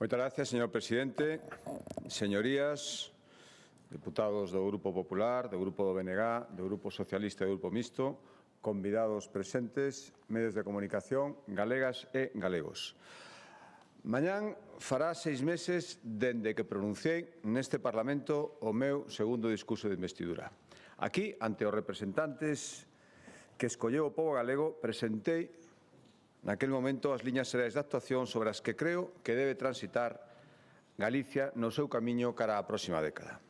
Moitas gracias, señor presidente. Señorías, deputados do Grupo Popular, do Grupo do BNG, do Grupo Socialista e do Grupo Mixto, convidados presentes, medios de comunicación, galegas e galegos. Mañán fará 6 meses dende que pronunciei neste Parlamento o meu segundo discurso de investidura. Aquí, ante os representantes que escolleu o pobo galego, presentei naquel momento as liñas xerais de actuación sobre as que creo que debe transitar Galicia no seu camiño cara á próxima década.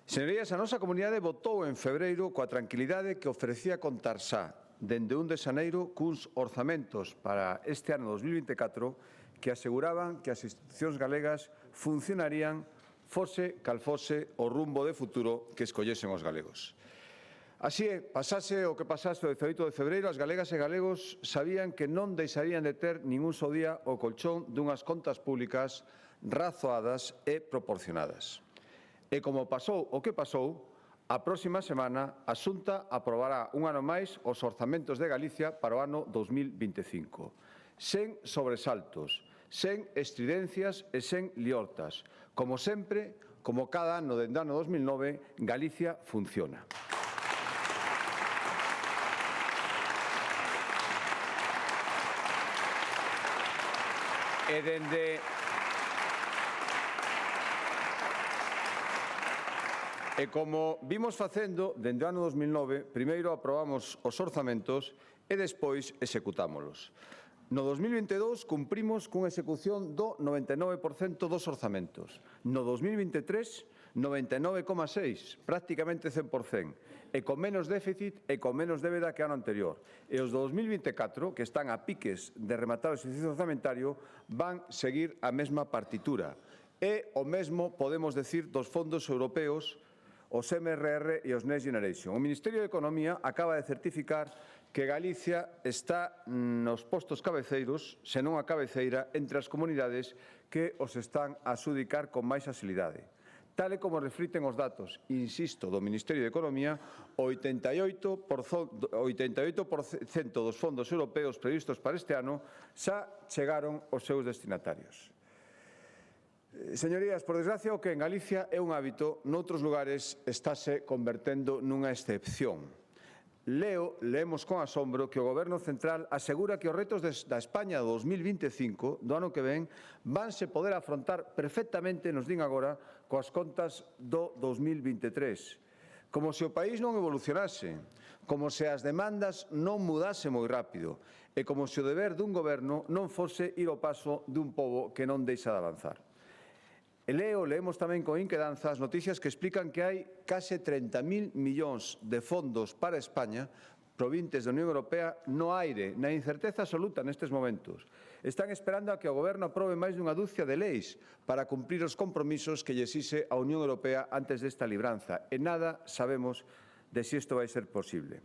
Señorías, a nosa comunidade votou en febreiro coa tranquilidade que ofrecía contar xa dende 1 de xaneiro cuns orzamentos para este ano 2024 que aseguraban que as institucións galegas funcionarían fose cal fose o rumbo de futuro que escollesen os galegos. Así é, pasase o que pasase o 18 de febreiro, as galegas e galegos sabían que non deixarían de ter ningún só día o colchón dunhas contas públicas razoadas e proporcionadas. E como pasou o que pasou, a próxima semana a Xunta aprobará un ano máis os orzamentos de Galicia para o ano 2025. Sen sobresaltos, sen estridencias e sen liortas. Como sempre, como cada ano dende o ano 2009, Galicia funciona. E como vimos facendo dende o ano 2009, primeiro aprobamos os orzamentos e despois executámolos. No 2022 cumprimos cunha execución do 99% dos orzamentos. No 2023, 99,6%, prácticamente 100%, e con menos déficit e con menos débeda que o ano anterior. E os do 2024, que están a piques de rematar o exercicio orzamentario, van seguir a mesma partitura. E o mesmo podemos decir dos fondos europeos, os MRR e os Next Generation. O Ministerio de Economía acaba de certificar que Galicia está nos postos cabeceiros, senón a cabeceira, entre as comunidades que os están a adxudicar con máis axilidade. Tal e como refliten os datos, insisto, do Ministerio de Economía, o 88% dos fondos europeos previstos para este ano xa chegaron aos seus destinatarios. Señorías, por desgracia, o que en Galicia é un hábito, noutros lugares estáse convertendo nunha excepción. Leemos con asombro que o Goberno central asegura que os retos da España do 2025, do ano que ven, vanse poder afrontar perfectamente, nos din agora, coas contas do 2023. Como se o país non evolucionase, como se as demandas non mudase moi rápido e como se o deber dun Goberno non fose ir ao paso dun pobo que non deixa de avanzar. Leemos tamén con inquedanza as noticias que explican que hai case 30.000 millóns de fondos para España provintes da Unión Europea no aire, na incerteza absoluta nestes momentos. Están esperando a que o Goberno aprobe máis dunha dúcia de leis para cumprir os compromisos que lle exixe a Unión Europea antes desta libranza. E nada sabemos de se isto vai ser posible.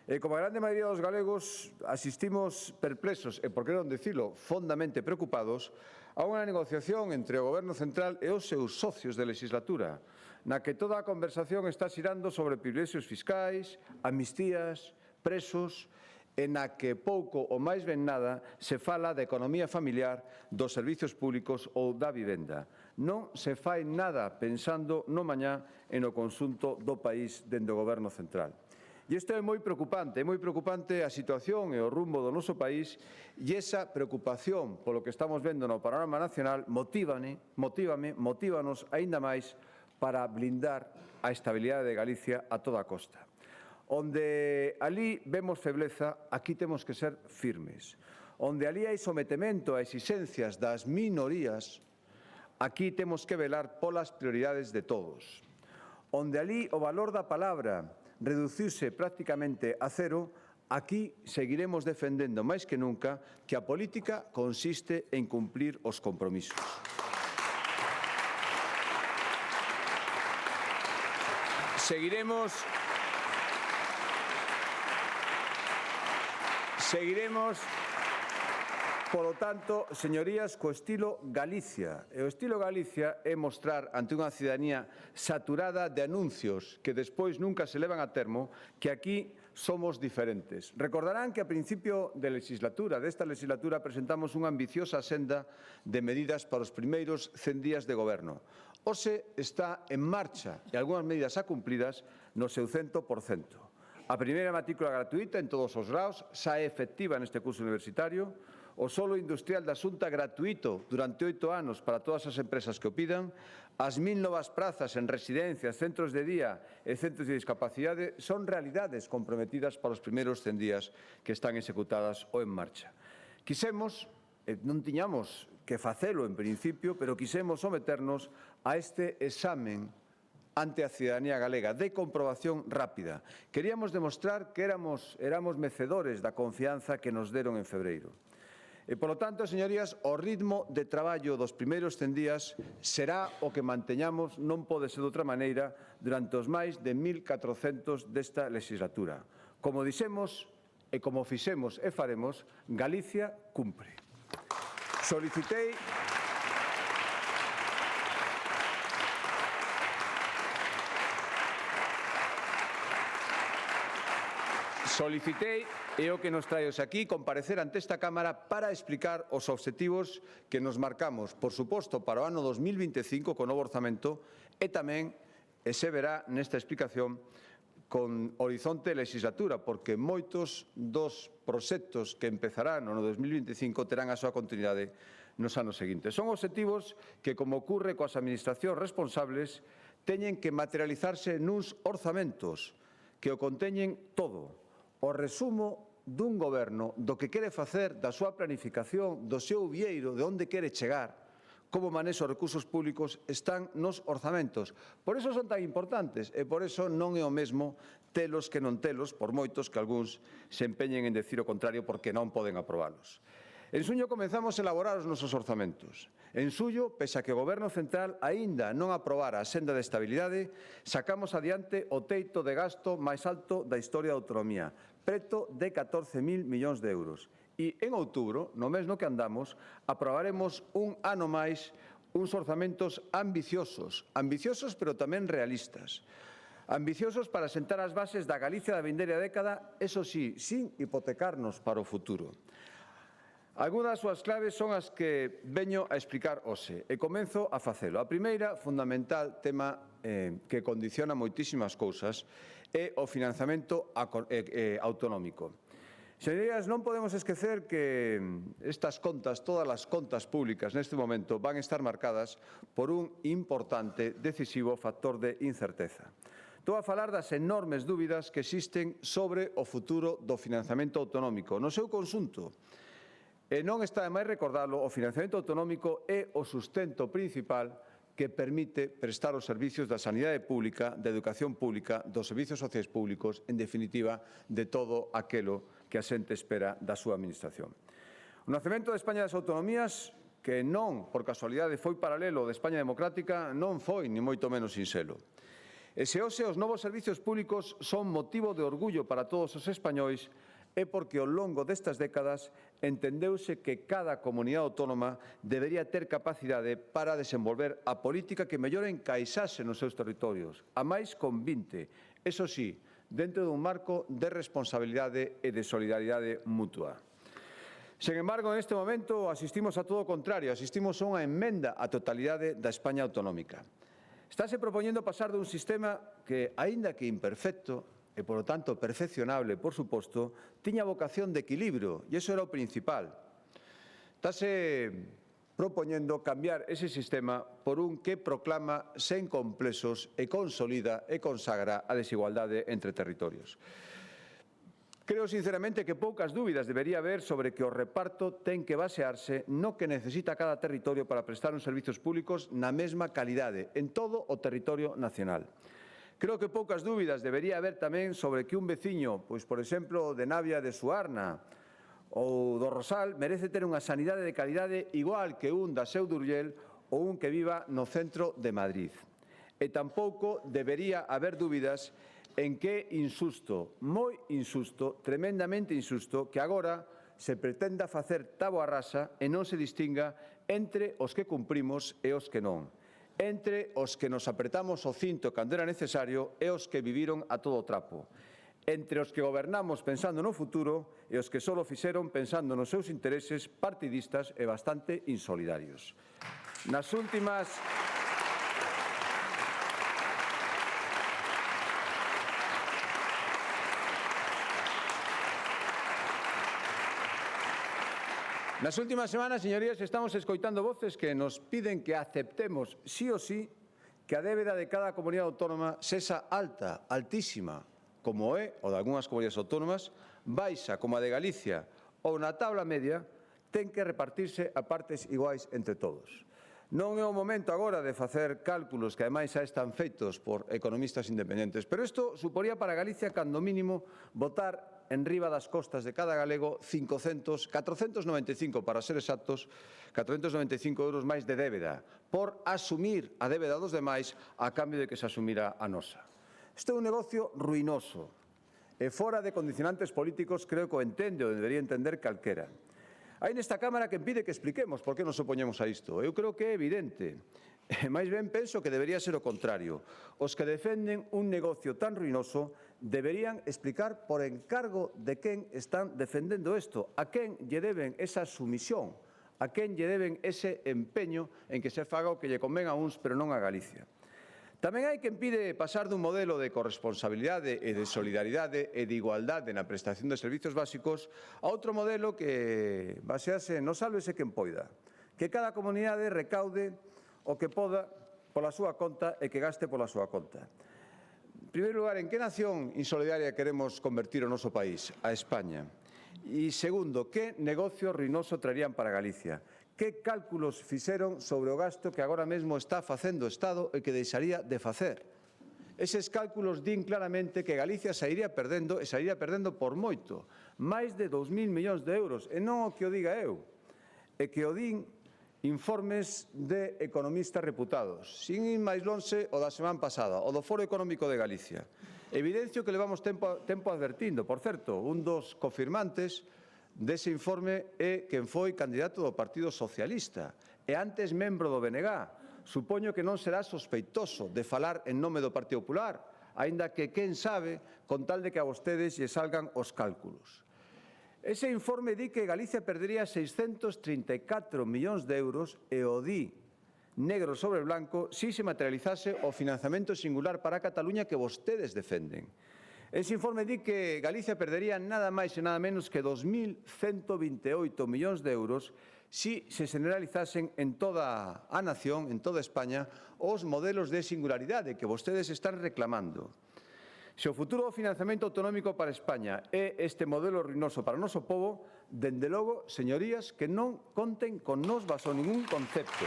E como a grande maioría dos galegos asistimos perplexos, e por que non dicilo, fondamente preocupados, a unha negociación entre o Goberno central e os seus socios de legislatura, na que toda a conversación está xirando sobre privilexios fiscais, amnistías, presos, e na que pouco ou máis ben nada se fala da economía familiar, dos servizos públicos ou da vivenda. Non se fai nada pensando no mañá e no conxunto do país dende o Goberno central. E isto é moi preocupante a situación e o rumbo do noso país e esa preocupación polo que estamos vendo no panorama nacional motívanos aínda máis para blindar a estabilidade de Galicia a toda costa. Onde alí vemos febleza, aquí temos que ser firmes. Onde alí hai sometemento a exixencias das minorías, aquí temos que velar polas prioridades de todos. Onde alí o valor da palabra reduciuse prácticamente a cero, aquí seguiremos defendendo máis que nunca que a política consiste en cumprir os compromisos. Seguiremos Polo tanto, señorías, co estilo Galicia. E o estilo Galicia é mostrar ante unha cidadanía saturada de anuncios que despois nunca se levan a termo que aquí somos diferentes. Recordarán que a principio desta legislatura, presentamos unha ambiciosa senda de medidas para os primeiros 100 días de goberno. Hoxe está en marcha e algunhas medidas a cumpridas no seu 100%. A primeira matrícula gratuita en todos os graos xa é efectiva neste curso universitario. O solo industrial da Xunta gratuito durante 8 anos para todas as empresas que o pidan, as 1000 novas prazas en residencias, centros de día e centros de discapacidade son realidades comprometidas para os primeiros 100 días que están executadas ou en marcha. Quisemos, non tiñamos que facelo en principio, pero quisemos someternos a este examen ante a cidadanía galega de comprobación rápida. Queríamos demostrar que éramos mecedores da confianza que nos deron en febreiro. E, polo tanto, señorías, o ritmo de traballo dos primeiros 100 días será o que manteñamos, non pode ser de outra maneira, durante os máis de 1400 desta legislatura. Como dixemos e como fixemos e faremos, Galicia cumpre. Solicitei e o que nos traemos aquí comparecer ante esta Cámara para explicar os obxectivos que nos marcamos, por suposto, para o ano 2025 con novo orzamento e tamén, e se verá nesta explicación, con horizonte legislatura, porque moitos dos proxectos que empezarán no ano 2025 terán a súa continuidade nos anos seguintes. Son obxectivos que, como ocurre coas administracións responsables, teñen que materializarse nuns orzamentos que o conteñen todo. O resumo dun goberno do que quere facer, da súa planificación, do seu vieiro, de onde quere chegar, como manexa os recursos públicos, están nos orzamentos. Por iso son tan importantes e por iso non é o mesmo telos que non telos, por moitos que algúns se empeñen en decir o contrario porque non poden aprobalos. En xuño comenzamos a elaborar os nosos orzamentos. En xullo, pese a que o Goberno Central aínda non aprobara a senda de estabilidade, sacamos adiante o teito de gasto máis alto da historia da autonomía, preto de 14.000 millóns de euros. E en outubro, no mes no que andamos, aprobaremos un ano máis uns orzamentos ambiciosos pero tamén realistas. Ambiciosos para sentar as bases da Galicia da vindeira década, eso sí, sin hipotecarnos para o futuro. Algunhas das súas claves son as que veño a explicar hoxe e comenzo a facelo. A primeira, fundamental tema que condiciona moitísimas cousas é o financiamento autonómico. Señorías, non podemos esquecer que estas contas, todas as contas públicas neste momento van estar marcadas por un importante, decisivo factor de incerteza. Estou a falar das enormes dúbidas que existen sobre o futuro do financiamento autonómico no seu conxunto. E non está de máis recordalo, o financiamento autonómico é o sustento principal que permite prestar os servicios da sanidade pública, da educación pública, dos servicios sociais públicos, en definitiva, de todo aquilo que a xente espera da súa administración. O nacemento de España das autonomías, que non, por casualidade, foi paralelo de España democrática, non foi, ni moito menos, sinxelo. E se hoxe os novos servicios públicos son motivo de orgullo para todos os españois, é porque ao longo destas décadas entendeuse que cada comunidade autónoma debería ter capacidade para desenvolver a política que mellor encaixase nos seus territorios, a máis con 20, eso sí, dentro dun marco de responsabilidade e de solidaridade mutua. Sen embargo, en este momento asistimos a todo o contrario, asistimos a unha emenda á totalidade da España autonómica. Estáse propoñendo pasar dun sistema que, aínda que imperfecto, e, polo tanto, perfeccionable, por suposto, tiña vocación de equilibrio, e iso era o principal. Estáse propoñendo cambiar ese sistema por un que proclama sen complexos e consolida e consagra a desigualdade entre territorios. Creo sinceramente que poucas dúbidas debería haber sobre que o reparto ten que basearse no que necesita cada territorio para prestar uns servizos públicos na mesma calidade en todo o territorio nacional. Creo que poucas dúbidas debería haber tamén sobre que un veciño, pois, por exemplo, de Navia de Suarna ou do Rosal, merece ter unha sanidade de calidade igual que un da Seu de Urgell ou un que viva no centro de Madrid. E tampouco debería haber dúbidas en que é insusto, moi insusto, tremendamente insusto, que agora se pretenda facer táboa rasa e non se distinga entre os que cumprimos e os que non, entre os que nos apretamos o cinto cando era necesario e os que viviron a todo trapo, entre os que gobernamos pensando no futuro e os que só fixeron pensando nos seus intereses partidistas e bastante insolidarios. Nas últimas semanas, señorías, estamos escoitando voces que nos piden que aceptemos, sí o sí, que a débeda de cada comunidade autónoma sexa alta, altísima, como é o de algunhas comunidades autónomas, baixa, como a de Galicia, ou na tabla media, ten que repartirse a partes iguais entre todos. Non é o momento agora de facer cálculos que, ademais, xa están feitos por economistas independentes, pero isto suporía para Galicia, cando mínimo, botar en riba das costas de cada galego 495, para ser exactos, 495 euros máis de débeda, por asumir a débeda dos demais a cambio de que se asumira a nosa. Este é un negocio ruinoso e fora de condicionantes políticos creo que o entende ou debería entender calquera. Hai nesta Cámara quen pide que expliquemos por que nos opoñemos a isto. Eu creo que é evidente. Mais ben penso que debería ser o contrario. Os que defenden un negocio tan ruinoso deberían explicar por encargo de quen están defendendo isto, a quen lle deben esa sumisión, a quen lle deben ese empeño en que se faga o que lle convén a uns pero non a Galicia. Tamén hai quen pide pasar dun modelo de corresponsabilidade e de solidaridade e de igualdade na prestación de servizos básicos a outro modelo que basease no sálvese quen poida, que cada comunidade recaude o que poda pola súa conta e que gaste pola súa conta. En primeiro lugar, en que nación insolidaria queremos convertir o noso país? A España. E segundo, que negocio ruinoso traerían para Galicia? Que cálculos fixeron sobre o gasto que agora mesmo está facendo o Estado e que deixaría de facer? Eses cálculos din claramente que Galicia sairía perdendo e sairía perdendo por moito, máis de 2.000 millóns de euros, e non o que o diga eu, e que o din informes de economistas reputados, sin ir máis lonxe o da semana pasada, o do Foro Económico de Galicia. Evidencio que levamos tempo advertindo. Por certo, un dos confirmantes dese informe é quen foi candidato do Partido Socialista e antes membro do BNG. Supoño que non será sospeitoso de falar en nome do Partido Popular, aínda que, quen sabe, con tal de que a vostedes lle salgan os cálculos. Ese informe di que Galicia perdería 634 millóns de euros e o di negro sobre blanco si se materializase o financiamento singular para Cataluña que vostedes defenden. Ese informe di que Galicia perdería nada máis e nada menos que 2.128 millóns de euros si se generalizasen en toda a nación, en toda España, os modelos de singularidade que vostedes están reclamando. Se o futuro do financiamento autonómico para España é este modelo ruinoso para o noso pobo, dende logo, señorías, que non conten con nós baso ningún concepto.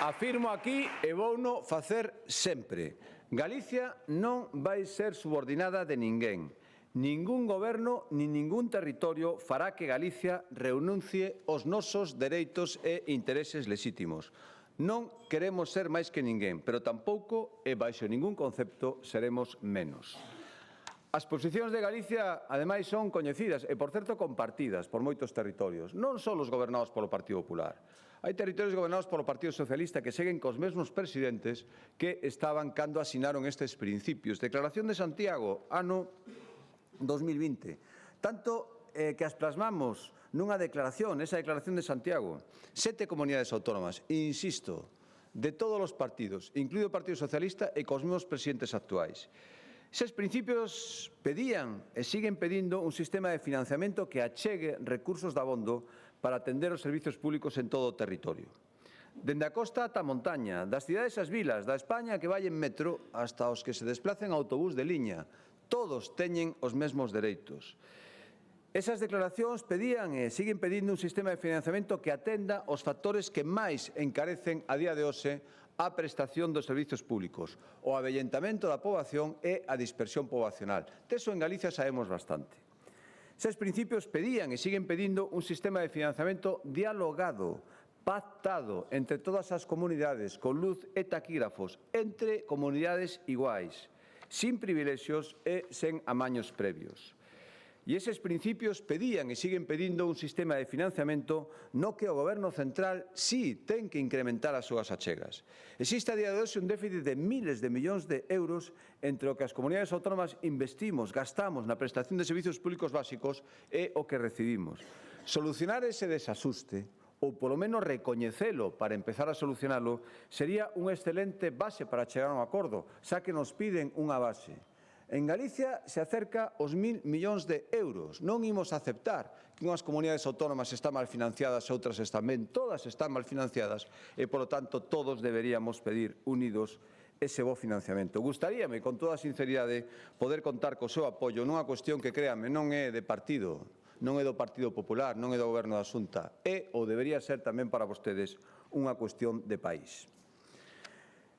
Afirmo aquí e vouno facer sempre. Galicia non vai ser subordinada de ninguén. Ningún goberno nin ningún territorio fará que Galicia renuncie aos nosos dereitos e intereses lexítimos. Non queremos ser máis que ninguén, pero tampouco, e baixo ningún concepto, seremos menos. As posicións de Galicia, ademais, son coñecidas e, por certo, compartidas por moitos territorios, non só os gobernados polo Partido Popular. Hai territorios gobernados polo Partido Socialista que seguen cos mesmos presidentes que estaban cando asinaron estes principios. Declaración de Santiago, ano 2020. Tanto que as plasmamos nunha declaración, esa declaración de Santiago. 7 comunidades autónomas, insisto, de todos os partidos, incluído o Partido Socialista e cos mesmos presidentes actuais. Eses principios pedían e siguen pedindo un sistema de financiamento que achegue recursos dabondo para atender os servizos públicos en todo o territorio. Dende a costa ata a montaña, das cidades ás vilas, da España que vai en metro hasta os que se desplacen a autobús de liña, todos teñen os mesmos dereitos. Esas declaracións pedían e siguen pedindo un sistema de financiamento que atenda os factores que máis encarecen a día de hoxe a prestación dos servizos públicos, o avellentamento da poboación e a dispersión poboacional. Deso en Galicia sabemos bastante. Eses principios pedían e siguen pedindo un sistema de financiamento dialogado pactado entre todas as comunidades, con luz e taquígrafos, entre comunidades iguais, sin privilexios e sen amaños previos. E eses principios pedían e siguen pedindo un sistema de financiamento no que o Goberno central sí ten que incrementar as súas achegas. Existe a día de hoxe un déficit de miles de millóns de euros entre o que as comunidades autónomas investimos, gastamos na prestación de servicios públicos básicos e o que recibimos. Solucionar ese desasuste, ou polo menos recoñecelo para empezar a solucionalo, sería unha excelente base para chegar a un acordo, xa que nos piden unha base. En Galicia se acerca aos 1.000 millóns de euros. Non imos aceptar que unhas comunidades autónomas están mal financiadas e outras están ben. Todas están mal financiadas e, polo tanto, todos deberíamos pedir unidos ese bo financiamento. Gustaríame, con toda a sinceridade, poder contar co seu apoio nunha cuestión que, créame, non é de partido, non é do Partido Popular, non é do Goberno da Xunta, é ou debería ser tamén para vostedes unha cuestión de país.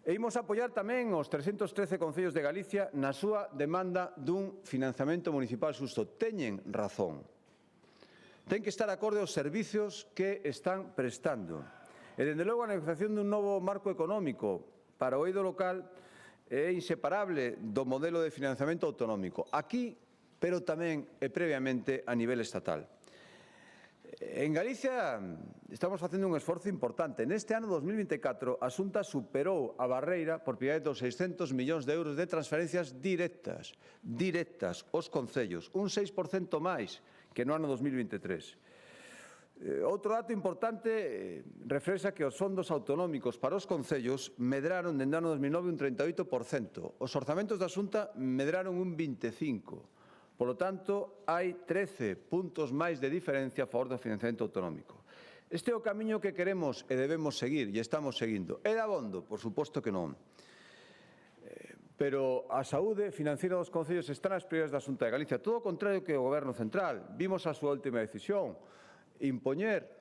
E imos apoiar tamén os 313 concellos de Galicia na súa demanda dun financiamento municipal xusto. Teñen razón. Ten que estar acorde aos servizos que están prestando. E, dende logo, a negociación dun novo marco económico para o eido local é inseparable do modelo de financiamento autonómico, aquí, pero tamén e previamente a nivel estatal. En Galicia estamos facendo un esforzo importante. Neste ano 2024, a Xunta superou a barreira por piedade dos 600 millóns de euros de transferencias directas aos concellos, un 6% máis que no ano 2023. Outro dato importante reflexa que os fondos autonómicos para os concellos medraron dende o ano 2009 un 38%. Os orzamentos da Xunta medraron un 25%. Polo tanto, hai 13 puntos máis de diferencia a favor do financiamento autonómico. Este é o camiño que queremos e debemos seguir, e estamos seguindo. É dabondo? Por suposto que non. Pero a saúde financiera dos concellos está nas prioridades da Xunta de Galicia. Todo o contrario que o Goberno central. Vimos a súa última decisión, impoñer.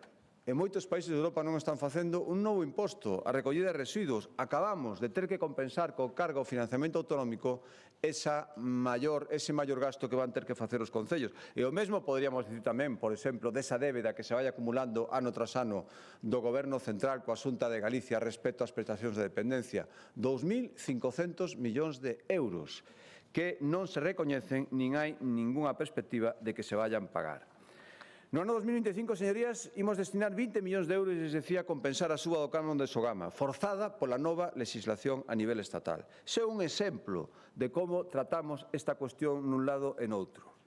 En moitos países de Europa non están facendo un novo imposto a recollida de residuos. Acabamos de ter que compensar co cargo ao financiamento autonómico ese maior gasto que van ter que facer os concellos. E o mesmo poderíamos dicir tamén, por exemplo, desa débeda que se vai acumulando ano tras ano do Goberno central coa Xunta de Galicia respecto ás prestacións de dependencia. 2.500 millóns de euros que non se recoñecen nin hai ningunha perspectiva de que se vayan pagar. No ano 2025, señorías, imos destinar 20 millóns de euros, les decía, a compensar a suba do canon de Sogama, forzada pola nova legislación a nivel estatal. Ese é un exemplo de como tratamos esta cuestión nun lado e noutro.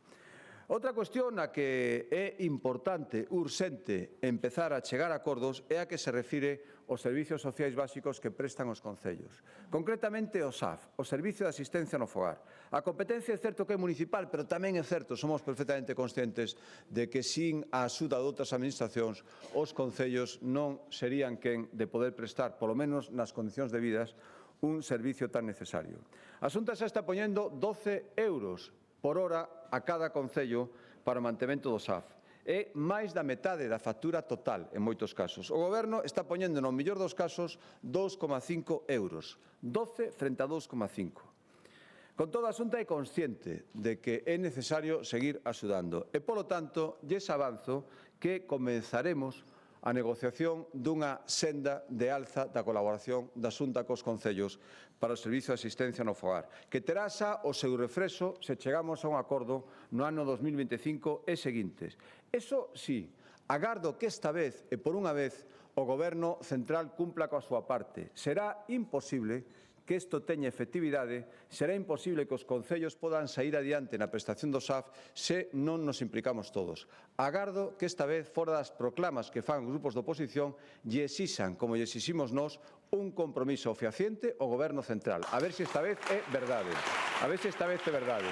Outra cuestión na que é importante, urxente, empezar a chegar a acordos é a que se refire aos servicios sociais básicos que prestan os concellos. Concretamente o SAF, o Servicio de Asistencia no Fogar. A competencia é certo que é municipal, pero tamén é certo, somos perfectamente conscientes de que sin a axuda de outras administracións os concellos non serían quen de poder prestar, polo menos nas condicións debidas, un servicio tan necesario. A Xunta xa está poñendo 12 euros por hora a cada concello para o mantemento do SAF. É máis da metade da factura total, en moitos casos. O Goberno está poñendo, no mellor dos casos, 2,5 euros. 12 frente a 2,5. Con toda a Xunta é consciente de que é necesario seguir axudando. E, polo tanto, lles avanzo que comenzaremos a negociación dunha senda de alza da colaboración da Xunta cos concellos para o Servicio de Asistencia no Fogar, que terá xa o seu refrexo se chegamos a un acordo no ano 2025 e seguintes. Eso sí, agardo que esta vez, e por unha vez, o Goberno central cumpla coa súa parte. Será imposible que isto teña efectividade, será imposible que os concellos podan sair adiante na prestación do SAF se non nos implicamos todos. Agardo que esta vez, fora das proclamas que fan os grupos de oposición, lle exixan, como lle exiximos nós, un compromiso fehaciente ao Goberno central. A ver se esta vez é verdade. A ver se esta vez é verdade.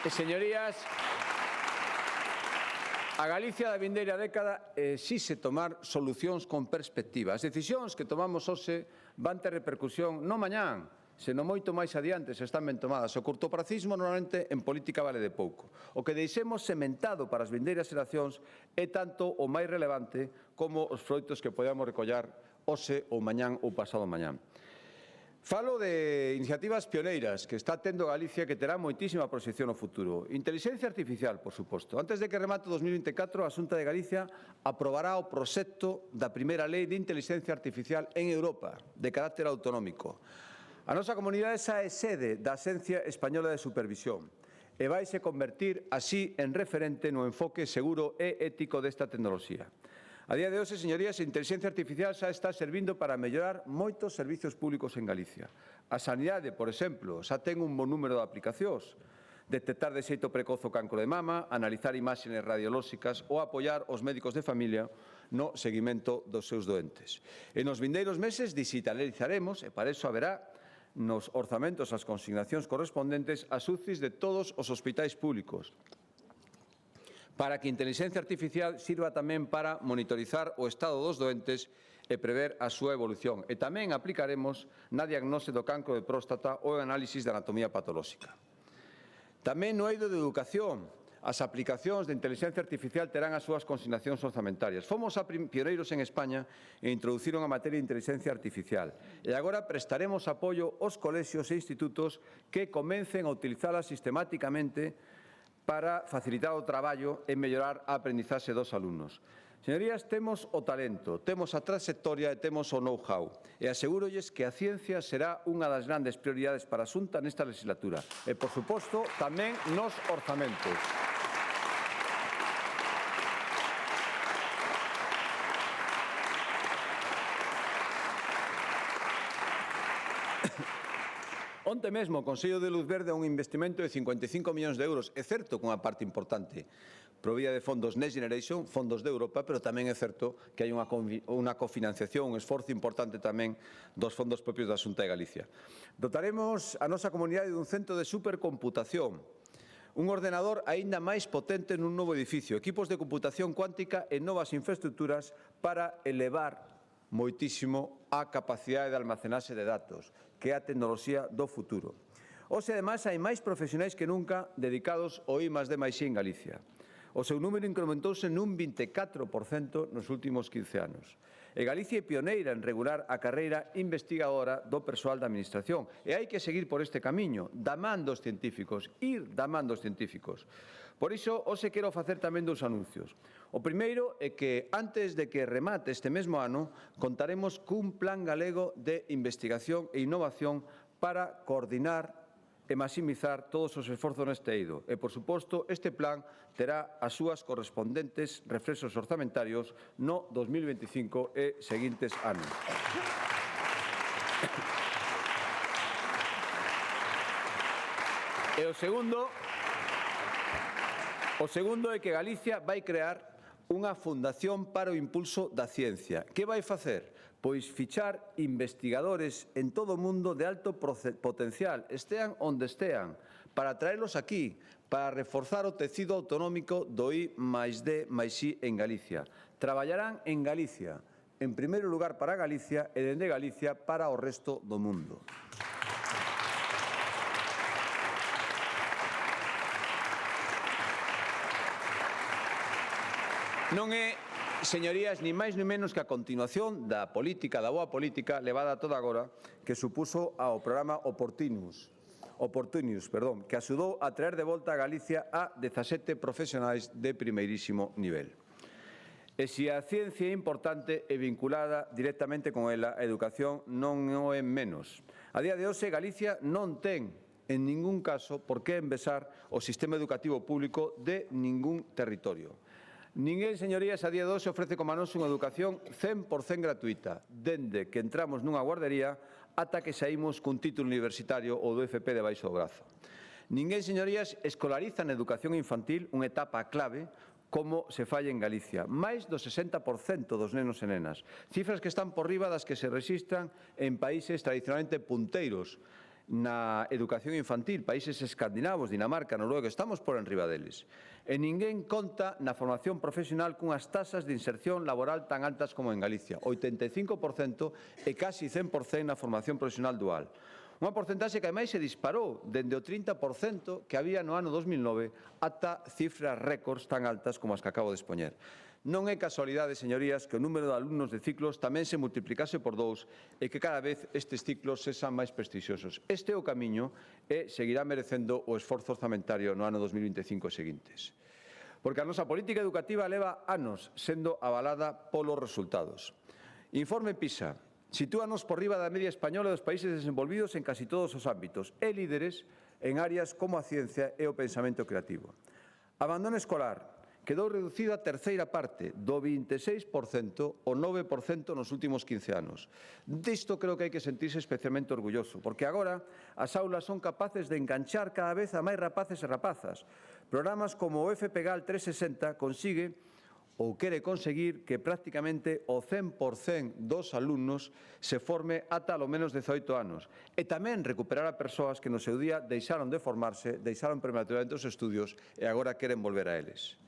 E, señorías, a Galicia da vindeira década exixe tomar solucións con perspectiva. As decisións que tomamos hoxe van ter repercusión non mañán, senón moito máis adiante se están ben tomadas. O cortopracismo normalmente en política vale de pouco. O que deixemos sementado para as vindeiras xeracións é tanto o máis relevante como os froitos que podamos recollar hoxe ou mañán ou pasado mañán. Falo de iniciativas pioneiras que está tendo Galicia que terá moitísima proxección no futuro. Inteligencia artificial, por suposto. Antes de que remate o 2024, a Xunta de Galicia aprobará o proxecto da primeira lei de inteligencia artificial en Europa, de carácter autonómico. A nosa comunidade xa é sede da Axencia Española de Supervisión e vaise convertir así en referente no enfoque seguro e ético desta tecnoloxía. A día de hoxe, señorías, a inteligencia artificial xa está servindo para mellorar moitos servizos públicos en Galicia. A sanidade, por exemplo, xa ten un bon número de aplicacións. Detectar de xeito precoz o cancro de mama, analizar imaxes radiolóxicas ou apoiar os médicos de familia no seguimento dos seus doentes. E nos vindeiros meses digitalizaremos, e para iso haberá nos orzamentos as consignacións correspondentes ás UCIs de todos os hospitais públicos, para que a inteligencia artificial sirva tamén para monitorizar o estado dos doentes e prever a súa evolución. E tamén aplicaremos na diagnose do cancro de próstata ou análisis de anatomía patolóxica. Tamén no eido de educación, as aplicacións de inteligencia artificial terán as súas consignacións orzamentarias. Fomos pioneiros en España e introduciron a materia de inteligencia artificial. E agora prestaremos apoio aos colexios e institutos que comencen a utilizala sistemáticamente para facilitar o traballo e mellorar a aprendizaxe dos alumnos. Señorías, temos o talento, temos a trayectoria e temos o know-how. E asegúrolles que a ciencia será unha das grandes prioridades para a Xunta nesta legislatura. E, por suposto, tamén nos orzamentos. Onte mesmo o Consello de Luz Verde a un investimento de 55 millóns de euros. É certo que unha parte importante provía de fondos Next Generation, fondos de Europa, pero tamén é certo que hai unha cofinanciación, un esforzo importante tamén dos fondos propios da Xunta de Galicia. Dotaremos a nosa comunidade dun centro de supercomputación, un ordenador aínda máis potente nun novo edificio, equipos de computación cuántica e novas infraestructuras para elevar moitísimo a capacidade de almacenaxe de datos, que é a tecnoloxía do futuro. Hoxe, ademais, hai máis profesionais que nunca dedicados ao I+D+I en Galicia. O seu número incrementouse nun 24% nos últimos 15 anos. E Galicia é pioneira en regular a carreira investigadora do persoal da Administración. E hai que seguir por este camiño, damando os científicos, ir damando os científicos. Por iso, hoxe quero facer tamén dous anuncios. O primeiro é que, antes de que remate este mesmo ano, contaremos cun plan galego de investigación e innovación para coordinar e maximizar todos os esforzos neste eido. E, por suposto, este plan terá as súas correspondentes reflexos orzamentarios no 2025 e seguintes anos. E o segundo é que Galicia vai crear unha fundación para o impulso da ciencia. Que vai facer? Pois fichar investigadores en todo o mundo de alto potencial, estean onde estean, para traelos aquí, para reforzar o tecido autonómico do I+D+I en Galicia. Traballarán en Galicia, en primeiro lugar para Galicia e dende Galicia para o resto do mundo. Non é, señorías, ni máis ni menos que a continuación da política, da boa política, levada toda agora, que supuso ao programa Opportunius, que axudou a traer de volta a Galicia a 17 profesionais de primeirísimo nivel. E se a ciencia é importante e vinculada directamente con ela, a educación non o é menos. A día de hoxe, Galicia non ten, en ningún caso, por que envesar o sistema educativo público de ningún territorio. Ninguén, señorías, a día de hoxe ofrece como a nós unha educación 100% gratuita, dende que entramos nunha guardería ata que saímos cun título universitario ou do FP debaixo do brazo. Ninguén, señorías, escolariza na educación infantil unha etapa clave como se falla en Galicia. Máis do 60% dos nenos e nenas. Cifras que están por riba das que se rexistran en países tradicionalmente punteiros na educación infantil, países escandinavos, Dinamarca, Noruega, estamos por enriba deles. E ninguén conta na formación profesional cunhas tasas de inserción laboral tan altas como en Galicia, 85% e casi 100% na formación profesional dual. Unha porcentaxe que, ademais, se disparou dende o 30% que había no ano 2009 ata cifras récords tan altas como as que acabo de expoñer. Non é casualidade, señorías, que o número de alumnos de ciclos tamén se multiplicase por 2 e que cada vez estes ciclos sexan máis prestixiosos. Este é o camiño e seguirá merecendo o esforzo orzamentario no ano 2025 e seguintes. Porque a nosa política educativa leva anos sendo avalada polos resultados. Informe PISA sitúanos por riba da media española dos países desenvolvidos en casi todos os ámbitos e líderes en áreas como a ciencia e o pensamento creativo. Abandono escolar quedou reducido a terceira parte, do 26% ao 9% nos últimos 15 anos. Disto creo que hai que sentirse especialmente orgulloso, porque agora as aulas son capaces de enganchar cada vez a máis rapaces e rapazas. Programas como o FPGAL 360 consigue ou quere conseguir que prácticamente o 100% dos alumnos se forme ata ao menos 18 anos e tamén recuperar a persoas que no seu día deixaron de formarse, deixaron prematuramente os estudios e agora queren volver a eles.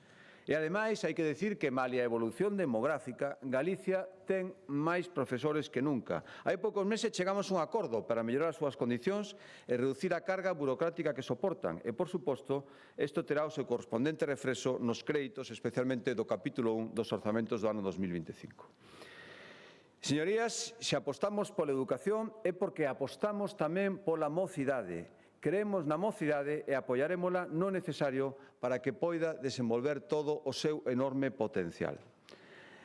E, ademais, hai que decir que, malia a evolución demográfica, Galicia ten máis profesores que nunca. Hai poucos meses chegamos a un acordo para mellorar as súas condicións e reducir a carga burocrática que soportan. E, por suposto, isto terá o seu correspondente reflexo nos créditos, especialmente do capítulo 1 dos orzamentos do ano 2025. Señorías, se apostamos pola educación é porque apostamos tamén pola mocidade. Creemos na mocidade e apoiarémola no necesario para que poida desenvolver todo o seu enorme potencial.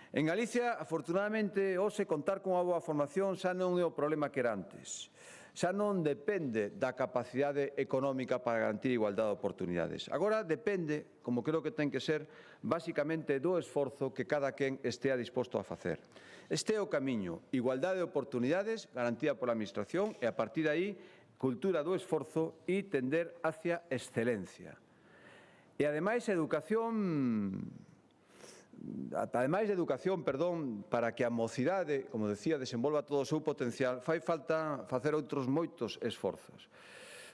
En Galicia, afortunadamente, hoxe contar con unha boa formación xa non é o problema que era antes. Xa non depende da capacidade económica para garantir igualdade de oportunidades. Agora depende, como creo que ten que ser, basicamente do esforzo que cada quen estea disposto a facer. Este é o camiño, igualdade de oportunidades garantida pola Administración e, a partir de aí, cultura do esforzo e tender hacia excelencia. E, ademais, educación, para que a mocidade, como decía, desenvolva todo o seu potencial, fai falta facer outros moitos esforzos.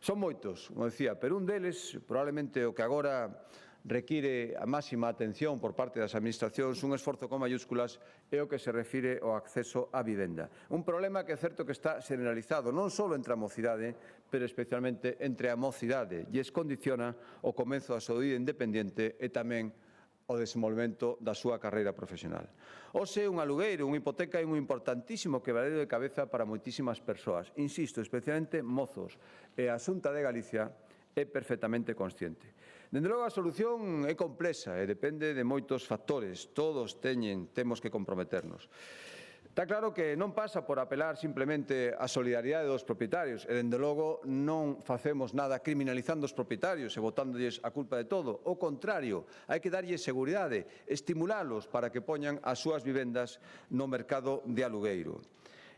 Son moitos, como decía, pero un deles, probablemente o que agora require a máxima atención por parte das administracións, un esforzo con mayúsculas, é o que se refire ao acceso á vivenda. Un problema que é certo que está generalizado non só entre a mocidade, pero especialmente entre a mocidade, e condiciona o comezo da súa vida independente e tamén o desenvolvemento da súa carreira profesional. Hoxe, un alugueiro, unha hipoteca é un importantísimo quebradeiro de cabeza para moitísimas persoas, insisto, especialmente mozos, e a Xunta de Galicia é perfectamente consciente. Dende logo, a solución é complexa e depende de moitos factores. Todos temos que comprometernos. Está claro que non pasa por apelar simplemente á solidaridade dos propietarios e, dende logo, non facemos nada criminalizando os propietarios e botándolles a culpa de todo. O contrario, hai que darlle seguridade, estimulálos para que poñan as súas vivendas no mercado de alugueiro.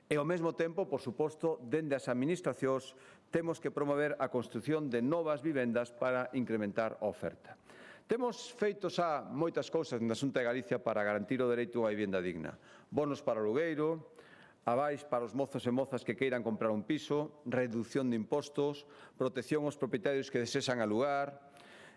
E, ao mesmo tempo, por suposto, dende as administracións, temos que promover a construción de novas vivendas para incrementar a oferta. Temos feito xa moitas cousas na Xunta de Galicia para garantir o dereito á vivenda digna. Bonos para o alugueiro, avais para os mozos e mozas que queiran comprar un piso, reducción de impostos, protección aos propietarios que desexan alugar.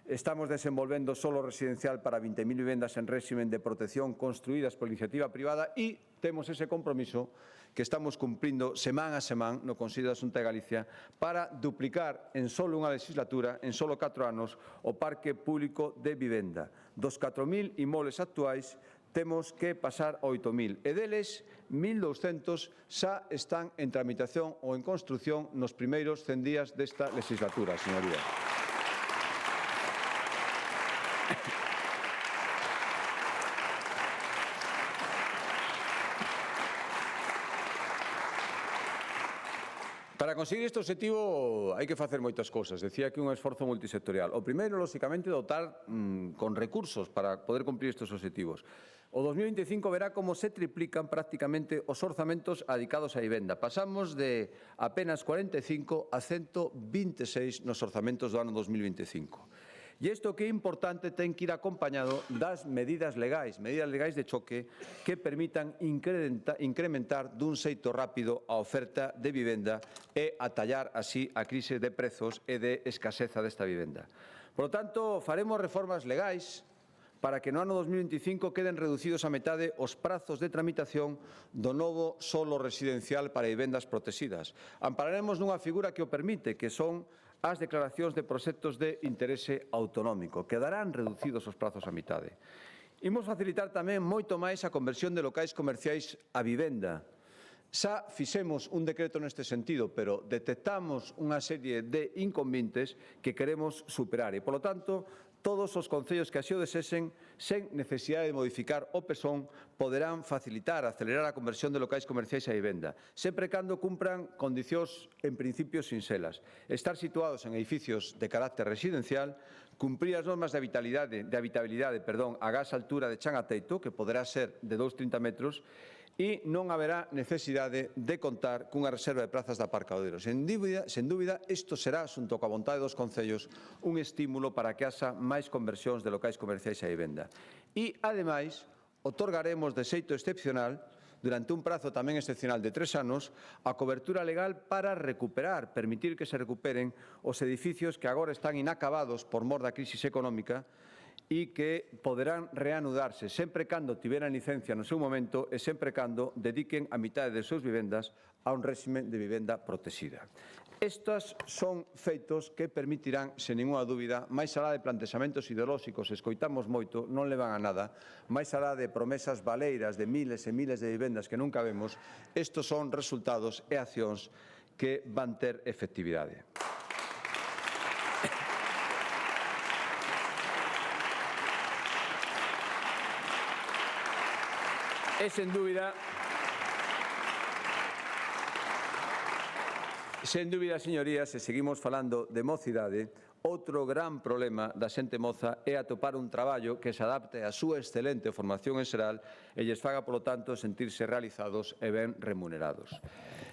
Estamos desenvolvendo solo residencial para 20.000 vivendas en réximen de protección construídas por iniciativa privada e temos ese compromiso que estamos cumprindo semana a semana no Consello da Xunta de Galicia para duplicar en solo unha legislatura, en solo 4 anos, o parque público de vivenda. Dos 4.000 inmobles actuais, temos que pasar a 8.000 e deles 1.200 xa están en tramitación ou en construción nos primeiros 100 días desta legislatura, señorías. Para conseguir este objetivo hai que facer moitas cousas. Decía que un esforzo multisectorial. O primeiro, lóxicamente, dotar con recursos para poder cumprir estes objetivos. O 2025 verá como se triplican prácticamente os orzamentos dedicados á vivenda. Pasamos de apenas 45 a 126 nos orzamentos do ano 2025. E isto que é importante ten que ir acompañado das medidas legais de choque que permitan incrementar dun xeito rápido a oferta de vivenda e atallar así a crise de prezos e de escaseza desta vivenda. Por lo tanto, faremos reformas legais para que no ano 2025 queden reducidos a metade os prazos de tramitación do novo solo residencial para vivendas protegidas. Ampararemos nunha figura que o permite, que son as declaracións de proxectos de interese autonómico. Quedarán reducidos os prazos a mitade. Imos facilitar tamén moito máis a conversión de locais comerciais a vivenda. Xa fixemos un decreto neste sentido, pero detectamos unha serie de inconvenientes que queremos superar e, polo tanto, todos os concellos que así o desexen, sen necesidade de modificar o PESON, poderán facilitar, acelerar a conversión de locais comerciais a vivenda, sempre cando cumpran condicións, en principio, sinxelas. Estar situados en edificios de carácter residencial, cumprir as normas de habitabilidade a gas altura de chan a teito, que poderá ser de 2,30 metros, e non haberá necesidade de contar cunha reserva de prazas de aparcadoiros. Sen dúbida, isto será, xunto coa vontade dos concellos, un estímulo para que haxa máis conversións de locais comerciais a vivenda. E, ademais, otorgaremos de xeito excepcional, durante un prazo tamén excepcional de 3 anos, a cobertura legal para recuperar, permitir que se recuperen os edificios que agora están inacabados por mor da crisis económica e que poderán reanudarse sempre cando tiveran licencia no seu momento e sempre cando dediquen a mitad de suas vivendas a un réxime de vivenda protexida. Estes son feitos que permitirán, sen ninguna dúbida, máis alá de plantexamentos ideolóxicos, escoitamos moito, non levan a nada, máis alá de promesas baleiras de miles e miles de vivendas que nunca vemos, estes son resultados e accións que van ter efectividade. E, sen dúbida, señorías, se seguimos falando de mocidade, outro gran problema da xente moza é atopar un traballo que se adapte á súa excelente formación en xeral e lles faga, polo tanto, sentirse realizados e ben remunerados.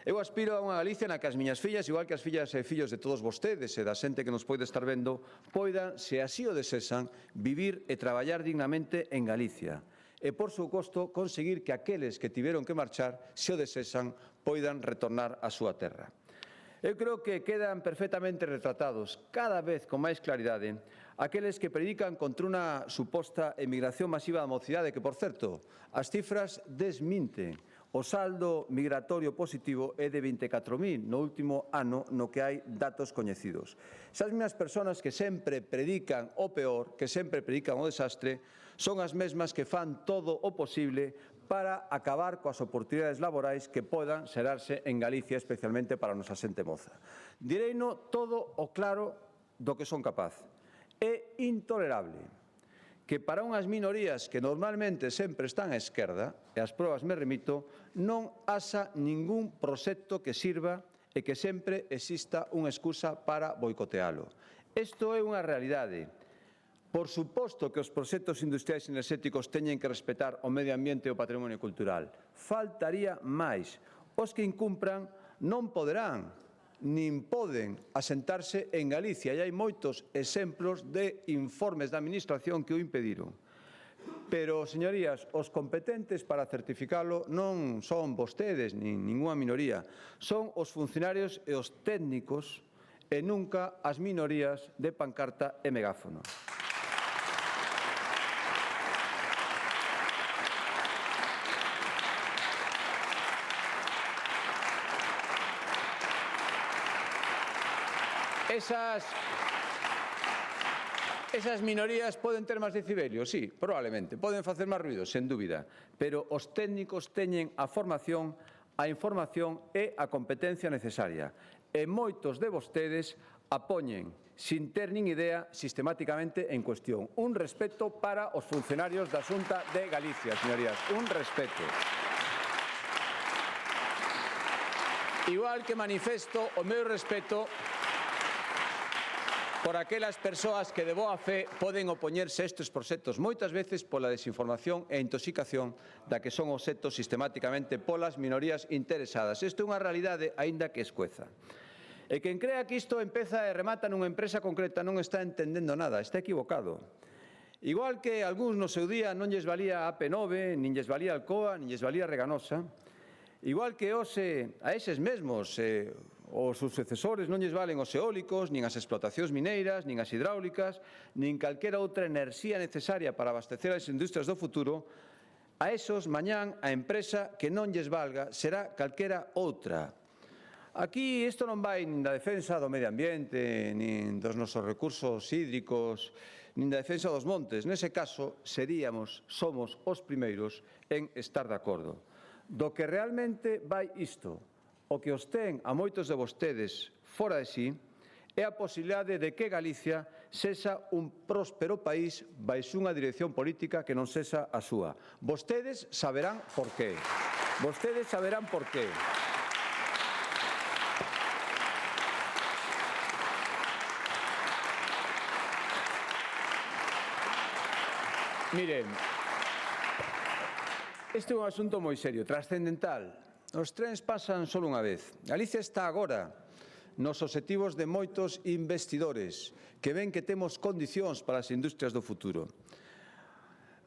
Eu aspiro a unha Galicia na que as miñas fillas, igual que as fillas e fillos de todos vostedes e da xente que nos poide estar vendo, poidan, se así o desexan, vivir e traballar dignamente en Galicia. E, por suposto, conseguir que aqueles que tiveron que marchar, se o desexan, poidan retornar á súa terra. Eu creo que quedan perfectamente retratados, cada vez con máis claridade, aqueles que predican contra unha suposta emigración masiva da mocidade, que, por certo, as cifras desminten. O saldo migratorio positivo é de 24.000 no último ano no que hai datos coñecidos. Esas mesmas persoas que sempre predican o peor, que sempre predican o desastre, son as mesmas que fan todo o posible para acabar coas oportunidades laborais que podan xerarse en Galicia, especialmente para a nosa xente moza. Direino todo o claro do que son capaz. É intolerable que para unhas minorías que normalmente sempre están á esquerda, e as probas me remito, non haxa ningún proxecto que sirva e que sempre exista unha excusa para boicotealo. Isto é unha realidade. Por suposto que os proxectos industriais e enerxéticos teñen que respetar o medio ambiente e o patrimonio cultural. Faltaría máis. Os que incumpran non poderán, nin poden asentarse en Galicia. E hai moitos exemplos de informes da Administración que o impediron. Pero, señorías, os competentes para certificalo non son vostedes, nin ninguna minoría. Son os funcionarios e os técnicos e nunca as minorías de pancarta e megáfono. Esas minorías poden ter máis decibelios, sí, probablemente. Poden facer máis ruido, sen dúbida. Pero os técnicos teñen a formación, a información e a competencia necesaria. E moitos de vostedes a poñen, sin ter nin idea, sistemáticamente en cuestión. Un respeto para os funcionarios da Xunta de Galicia, señorías. Un respeto. Igual que manifesto o meu respeto por aquelas persoas que de boa fe poden opoñerse a estes proxectos, moitas veces pola desinformación e intoxicación da que son obxectos sistemáticamente polas minorías interesadas. Isto é unha realidade, aínda que escueza. E quen crea que isto empeza e remata nunha empresa concreta non está entendendo nada, está equivocado. Igual que algúns no seu día non lles valía a AP9, nin lles valía Alcoa, nin lles valía Reganosa, igual que hoxe a eses mesmos os sucesores non lles valen os eólicos, nin as explotacións mineiras, nin as hidráulicas, nin calquera outra enerxía necesaria para abastecer as industrias do futuro, a esos mañán a empresa que non lles valga será calquera outra. Aquí isto non vai nin da defensa do medio ambiente, nin dos nosos recursos hídricos, nin da defensa dos montes. Nese caso, somos os primeiros en estar de acordo. Do que realmente vai isto, o que os ten a moitos de vostedes fora de sí, é a posibilidade de que Galicia sexa un próspero país baixo unha dirección política que non sexa a súa. Vostedes saberán por qué. Vostedes saberán por qué. Miren, este é un asunto moi serio, trascendental. Os trens pasan só unha vez. Galicia está agora nos obxectivos de moitos investidores que ven que temos condicións para as industrias do futuro.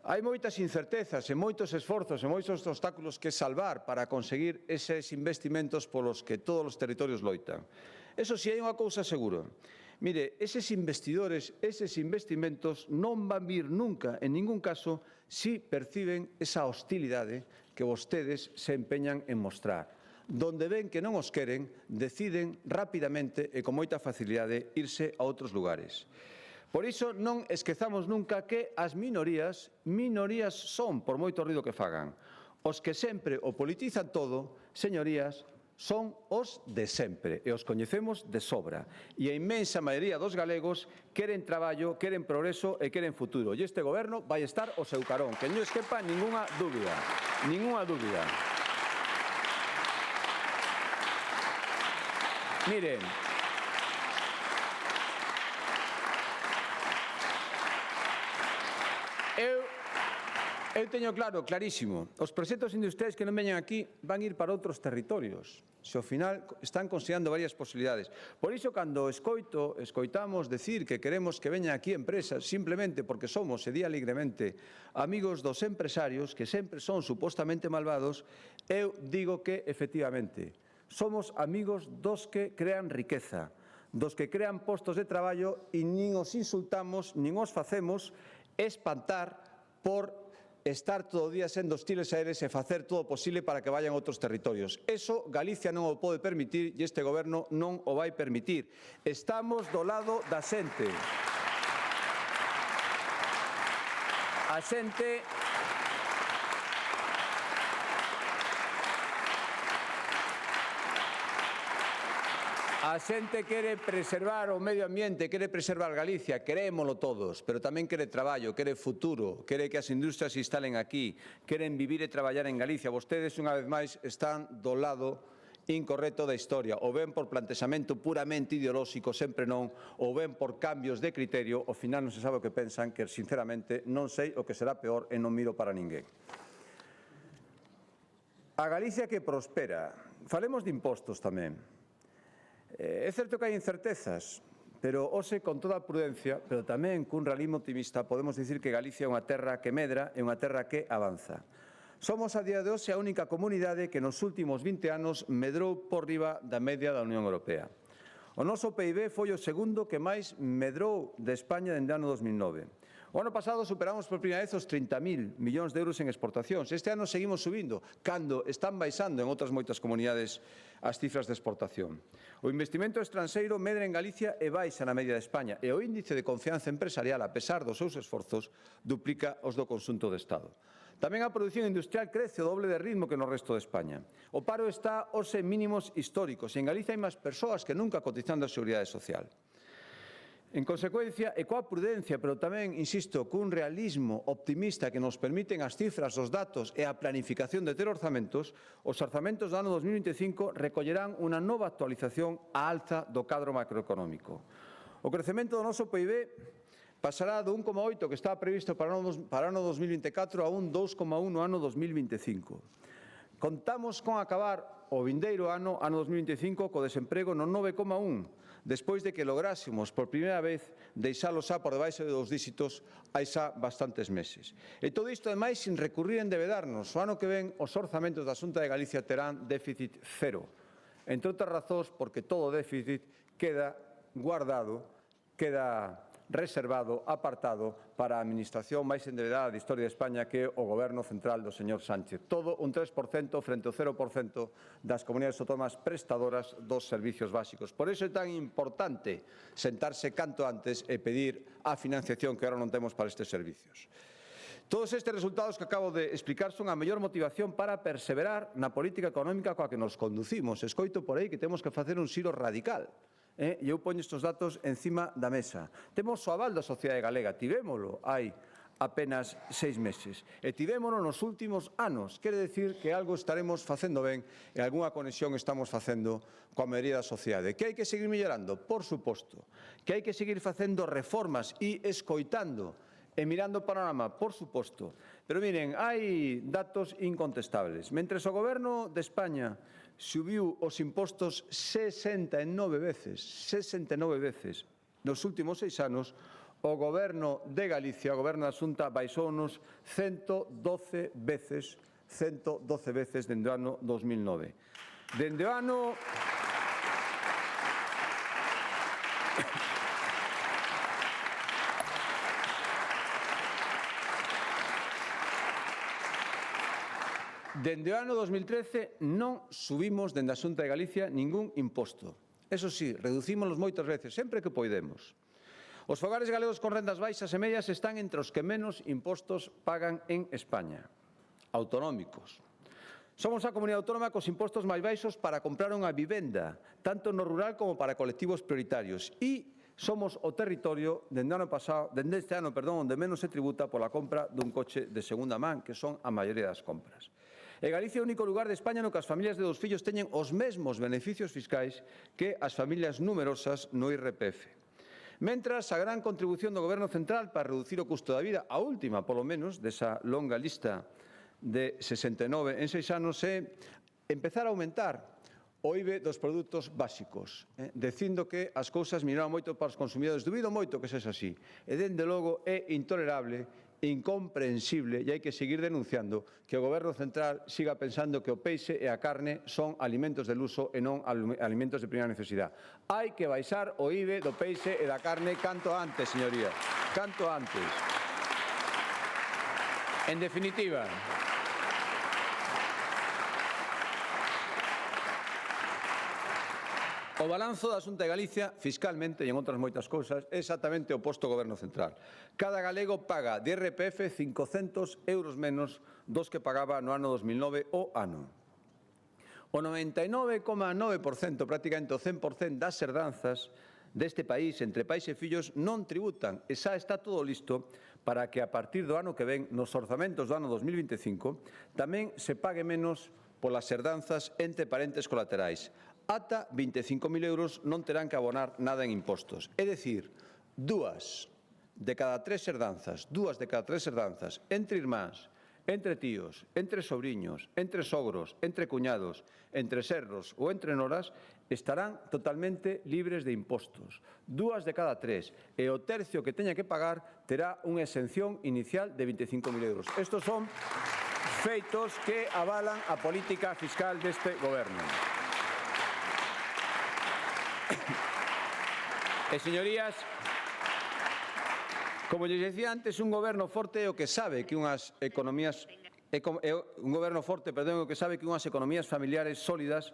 Hai moitas incertezas e moitos esforzos e moitos obstáculos que salvar para conseguir eses investimentos polos que todos os territorios loitan. Eso si, hai unha cousa segura. Mire, eses investidores, eses investimentos non van vir nunca, en ningún caso, si perciben esa hostilidade que vostedes se empeñan en mostrar. Donde ven que non os queren, deciden rapidamente e con moita facilidade irse a outros lugares. Por iso non esquezamos nunca que as minorías son, por moito ruido que fagan. Os que sempre o politizan todo, señorías, son os de sempre e os coñecemos de sobra. E a inmensa maioría dos galegos queren traballo, queren progreso e queren futuro. E este goberno vai estar ao seu carón, que non esquepa ningunha dúbida. Ningunha dúbida. Miren, eu teño clarísimo, os proxectos industriais que non veñan aquí van ir para outros territorios. Se ao final están considerando varias posibilidades. Por iso, cando escoitamos decir que queremos que veñan aquí empresas simplemente porque somos, e di alegremente, amigos dos empresarios, que sempre son supostamente malvados, eu digo que, efectivamente, somos amigos dos que crean riqueza, dos que crean postos de traballo e nin os insultamos, nin os facemos espantar por estar todo o día sendo hostiles a eles e facer todo o posible para que vayan a outros territorios. Eso Galicia non o pode permitir e este goberno non o vai permitir. Estamos do lado da xente. A xente A xente quere preservar o medio ambiente, quere preservar Galicia, querémolo todos, pero tamén quere traballo, quere futuro, quere que as industrias se instalen aquí, queren vivir e traballar en Galicia. Vostedes, unha vez máis, están do lado incorrecto da historia, ou ben por plantexamento puramente ideolóxico, sempre non, ou ben por cambios de criterio, ao final non se sabe o que pensan, que sinceramente non sei o que será peor e non miro para ninguén. A Galicia que prospera. Falemos de impostos tamén. É certo que hai incertezas, pero hoxe, con toda a prudencia, pero tamén cun realismo optimista, podemos dicir que Galicia é unha terra que medra e unha terra que avanza. Somos a día de hoxe a única comunidade que nos últimos 20 anos medrou por riba da media da Unión Europea. O noso PIB foi o segundo que máis medrou de España dende o ano 2009. O ano pasado superamos por primeira vez os 30.000 millóns de euros en exportacións. Este ano seguimos subindo, cando están baixando en outras moitas comunidades as cifras de exportación. O investimento estranxeiro medra en Galicia e baixa na media de España, e o índice de confianza empresarial, a pesar dos seus esforzos, duplica os do conxunto do Estado. Tamén a produción industrial crece o doble de ritmo que no resto de España. O paro está hoxe en mínimos históricos e en Galicia hai máis persoas que nunca cotizando a Seguridade Social. En consecuencia, e coa prudencia, pero tamén, insisto, cun realismo optimista que nos permiten as cifras, os datos e a planificación de ter orzamentos, os orzamentos do ano 2025 recollerán unha nova actualización á alza do cadro macroeconómico. O crecemento do noso PIB pasará do 1,8 que estaba previsto para o ano 2024 a un 2,1 no ano 2025. Contamos con acabar o vindeiro ano 2025, co desemprego no 9,1, despois de que lográsemos por primeira vez deixalo xa por debaixo de 2 díxitos hai xa bastantes meses. E todo isto, ademais, sin recurrir en endebedarnos. O ano que ven, os orzamentos da Xunta de Galicia terán déficit cero. Entre outras razóns, porque todo o déficit queda guardado, queda reservado, apartado para a administración máis endebedada da historia de España, que é o Goberno central do señor Sánchez. Todo un 3% frente ao 0% das comunidades autónomas prestadoras dos servicios básicos. Por iso é tan importante sentarse canto antes e pedir a financiación que agora non temos para estes servicios. Todos estes resultados que acabo de explicar son a mellor motivación para perseverar na política económica coa que nos conducimos. Escoito por aí que temos que facer un xiro radical. E eu poño estes datos encima da mesa. Temos o aval da sociedade galega, tivémolo hai apenas 6 meses. E tivémolo nos últimos anos. Quere decir que algo estaremos facendo ben e algunha conexión estamos facendo coa maioría da sociedade. Que hai que seguir mellorando? Por suposto. Que hai que seguir facendo reformas e escoitando e mirando o panorama, por suposto. Pero miren, hai datos incontestables. Mentres o Goberno de España subiu os impostos 69 veces nos últimos 6 anos, o Goberno de Galicia, o Goberno da Xunta, baixounos 112 veces dende o ano 2009. Dende o ano... Dende o ano 2013 non subimos dende a Xunta de Galicia ningún imposto. Eso sí, reducímonos moitas veces, sempre que poidemos. Os fogares galegos con rendas baixas e medias están entre os que menos impostos pagan en España. Autonómicos. Somos a comunidade autónoma cos impostos máis baixos para comprar unha vivenda, tanto no rural como para colectivos prioritarios. E somos o territorio dende este ano, onde menos se tributa pola compra dun coche de segunda man, que son a maioría das compras. E Galicia é o único lugar de España no que as familias de 2 fillos teñen os mesmos beneficios fiscais que as familias numerosas no IRPF. Mentras, a gran contribución do Goberno central para reducir o custo da vida, a última, polo menos, desa longa lista de 69 en 6 anos, é empezar a aumentar o IBE dos produtos básicos, dicindo que as cousas melloran moito para os consumidores. Dubido moito que sexa así. E, dende logo, é intolerable, incomprensible, e hai que seguir denunciando que o Goberno central siga pensando que o peixe e a carne son alimentos de luxo e non alimentos de primeira necesidade. Hai que baixar o IBE do peixe e da carne canto antes, señoría, canto antes. En definitiva, o balanzo da Xunta de Galicia, fiscalmente e en outras moitas cousas, é exactamente o oposto ao Goberno central. Cada galego paga de IRPF 500 euros menos dos que pagaba no ano 2009 o ano. O 99,9%, prácticamente o 100% das herdanzas deste país, entre pais e fillos, non tributan e xa está todo listo para que a partir do ano que ven, nos orzamentos do ano 2025, tamén se pague menos polas herdanzas entre parentes colaterais. Ata 25.000 euros non terán que abonar nada en impostos. É dicir, 2 de cada 3 herdanzas, entre irmáns, entre tíos, entre sobriños, entre sogros, entre cuñados, entre serros ou entre noras, estarán totalmente libres de impostos. 2 de cada 3. E o tercio que teña que pagar terá unha exención inicial de 25.000 euros. Estos son feitos que avalan a política fiscal deste Goberno. E, señorías, como lles decía antes, un goberno forte é o que sabe que unhas economías familiares sólidas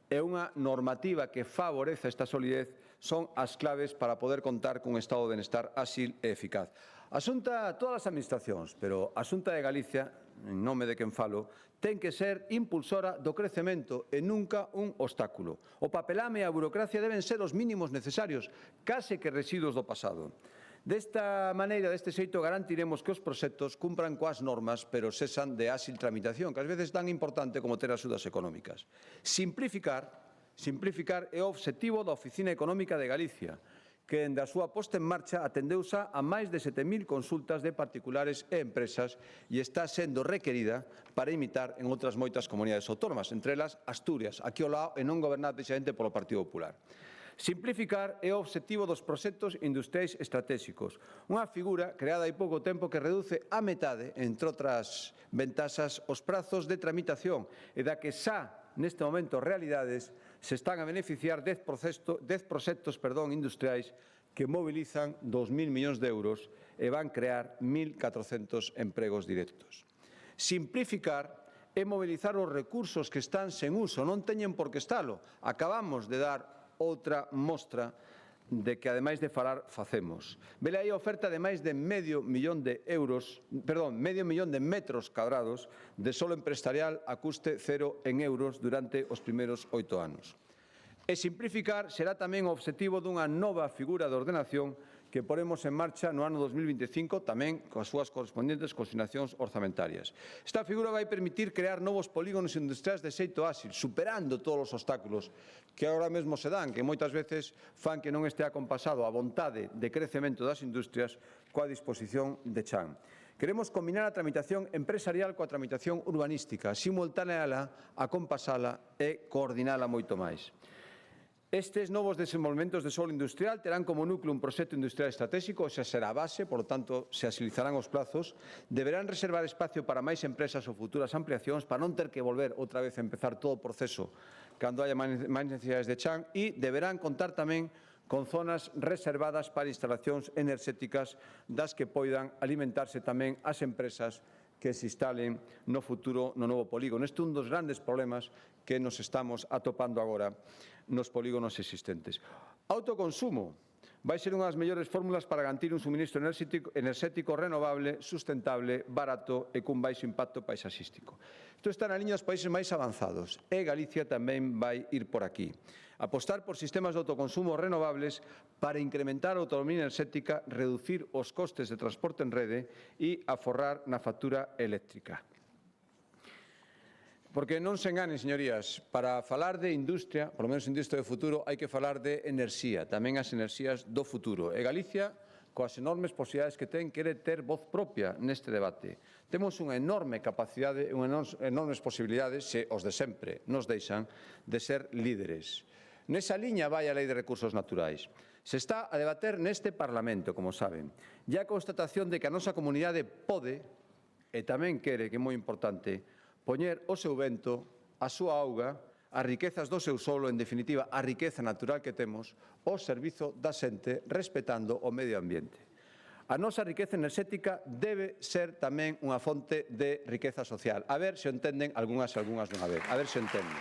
e unha normativa que favorece esta solidez son as claves para poder contar cun estado de benestar áxil e eficaz. A Xunta, todas as administracións, pero a Xunta de Galicia, en nome de quen falo, ten que ser impulsora do crecemento e nunca un obstáculo. O papelame e a burocracia deben ser os mínimos necesarios, case que residuos do pasado. Desta maneira, deste xeito, garantiremos que os proxectos cumpran coas normas, pero sexan de áxil tramitación, que ás veces tan importante como ter axudas económicas. Simplificar é o obxectivo da Oficina Económica de Galicia, que, dende a súa posta en marcha, atendeu xa a máis de 7.000 consultas de particulares e empresas e está sendo requerida para imitar en outras moitas comunidades autónomas, entre elas Asturias, aquí ao lado e non gobernada precisamente polo Partido Popular. Simplificar é o obxectivo dos proxectos industriais estratégicos, unha figura creada hai pouco tempo que reduce a metade, entre outras ventaxas, os prazos de tramitación e da que xa neste momento realidades se están a beneficiar 10 proxectos industriais que mobilizan 2.000 millóns de euros e van crear 1.400 empregos directos. Simplificar é mobilizar os recursos que están sen uso, non teñen por que estalo. Acabamos de dar outra mostra de que, ademais de falar, facemos. Vele aí a oferta de máis de medio millón de metros cadrados de solo empresarial a custe cero en euros durante os primeiros 8 anos. E simplificar será tamén o obxectivo dunha nova figura de ordenación que poremos en marcha no ano 2025 tamén coas súas correspondentes consignacións orzamentarias. Esta figura vai permitir crear novos polígonos industriais de xeito áxil, superando todos os obstáculos que agora mesmo se dan, que moitas veces fan que non estea compasado a vontade de crecemento das industrias coa disposición de chan. Queremos combinar a tramitación empresarial coa tramitación urbanística, simultaneala, acompasala e coordinala moito máis. Estes novos desenvolvementos de solo industrial terán como núcleo un proxecto industrial estratégico, xa será a base, por lo tanto, se agilizarán os plazos, deberán reservar espacio para máis empresas ou futuras ampliacións para non ter que volver outra vez a empezar todo o proceso cando haya máis necesidades de chan e deberán contar tamén con zonas reservadas para instalacións enerxéticas das que poidan alimentarse tamén as empresas que se instalen no futuro no novo polígono. Este é un dos grandes problemas que nos estamos atopando agora nos polígonos existentes. Autoconsumo vai ser unha das mellores fórmulas para garantir un suministro enerxético renovable, sustentable, barato e cun baixo impacto paisaxístico. Isto está na liña dos países máis avanzados e Galicia tamén vai ir por aquí. Apostar por sistemas de autoconsumo renovables para incrementar a autonomía enerxética, reducir os costes de transporte en rede e aforrar na factura eléctrica. Porque non se enganen, señorías, para falar de industria, polo menos industria do futuro, hai que falar de enerxía, tamén as enerxías do futuro. E Galicia, coas enormes posibilidades que ten, quere ter voz propia neste debate. Temos unha enorme capacidade, unhas enormes posibilidades, se os de sempre nos deixan, de ser líderes. Nesa liña vai a Lei de Recursos Naturais. Se está a debater neste Parlamento, como saben, e a constatación de que a nosa comunidade pode, e tamén quere, que é moi importante, poñer o seu vento, a súa auga, as riquezas do seu solo, en definitiva, a riqueza natural que temos, ao servizo da xente, respetando o medio ambiente. A nosa riqueza enerxética debe ser tamén unha fonte de riqueza social. A ver se o entenden algunhas e algunhas dunha vez. A ver se o entenden.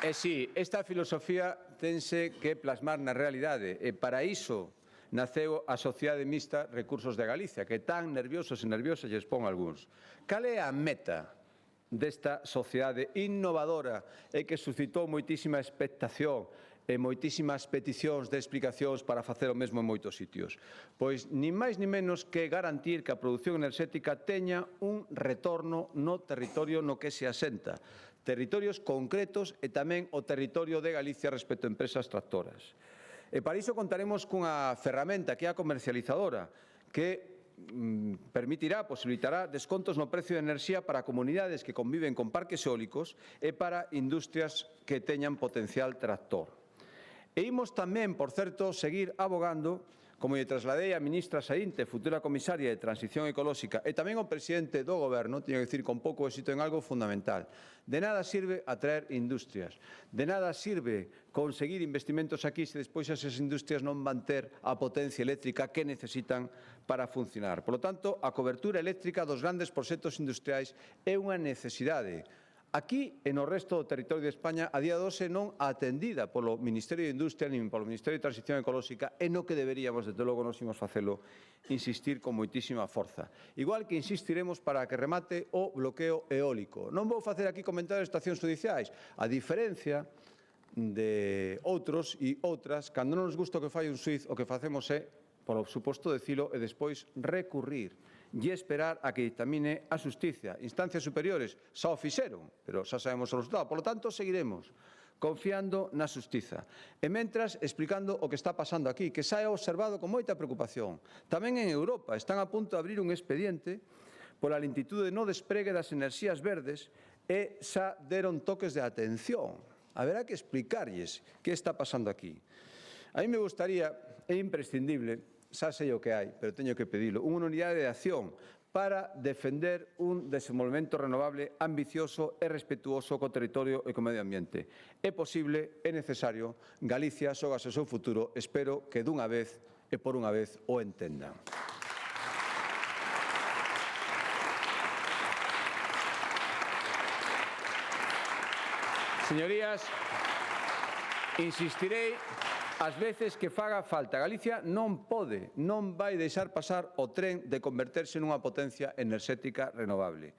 E si, esta filosofía tense que plasmar na realidade e para iso naceu a Sociedade Mixta Recursos de Galicia, que tan nerviosos e nerviosas lles pon algúns. Cal é a meta desta sociedade innovadora e que suscitou moitísima expectación e moitísimas peticións de explicacións para facer o mesmo en moitos sitios? Pois, nin máis nin menos que garantir que a produción enerxética teña un retorno no territorio no que se asenta, territorios concretos e tamén o territorio de Galicia respecto a empresas tractoras. E para iso contaremos cunha ferramenta que é a comercializadora, que posibilitará descontos no precio de enerxía para comunidades que conviven con parques eólicos e para industrias que teñan potencial tractor. E imos tamén, por certo, seguir abogando, como lle trasladei a ministra Saínte, futura comisaria de Transición Ecolóxica, e tamén o presidente do Goberno, teño que dicir con pouco éxito en algo fundamental. De nada sirve atraer industrias, de nada sirve conseguir investimentos aquí se despois esas industrias non van ter a potencia eléctrica que necesitan para funcionar. Por lo tanto, a cobertura eléctrica dos grandes proxectos industriais é unha necesidade. Aquí e no resto do territorio de España, a día de hoxe non atendida polo Ministerio de Industria nin polo Ministerio de Transición Ecolóxica e no que deberíamos, desde logo, nos imos facelo, insistir con moitísima forza. Igual que insistiremos para que remate o bloqueo eólico. Non vou facer aquí comentarios de estacións judiciais. A diferencia de outros e outras, cando non nos gusta o que fai un xuiz, o que facemos é, por suposto, decilo e despois recurrir e esperar a que dictamine a xustiza. Instancias superiores xa o fixeron, pero xa sabemos o resultado. Por lo tanto, seguiremos confiando na xustiza. E mentras, explicando o que está pasando aquí, que xa é observado con moita preocupación. Tamén en Europa están a punto de abrir un expediente pola lentitude no despregue das enerxías verdes e xa deron toques de atención. Haberá que explicarlles que está pasando aquí. A mí me gustaría, é imprescindible, xa sei o que hai, pero teño que pedilo, unha unidade de acción para defender un desenvolvemento renovable ambicioso e respetuoso co territorio e co medio ambiente. É posible, é necesario, Galicia xógase o seu futuro, espero que dunha vez e por unha vez o entendan. Señorías, insistirei as veces que faga falta. Galicia non vai deixar pasar o tren de converterse nunha potencia enerxética renovable.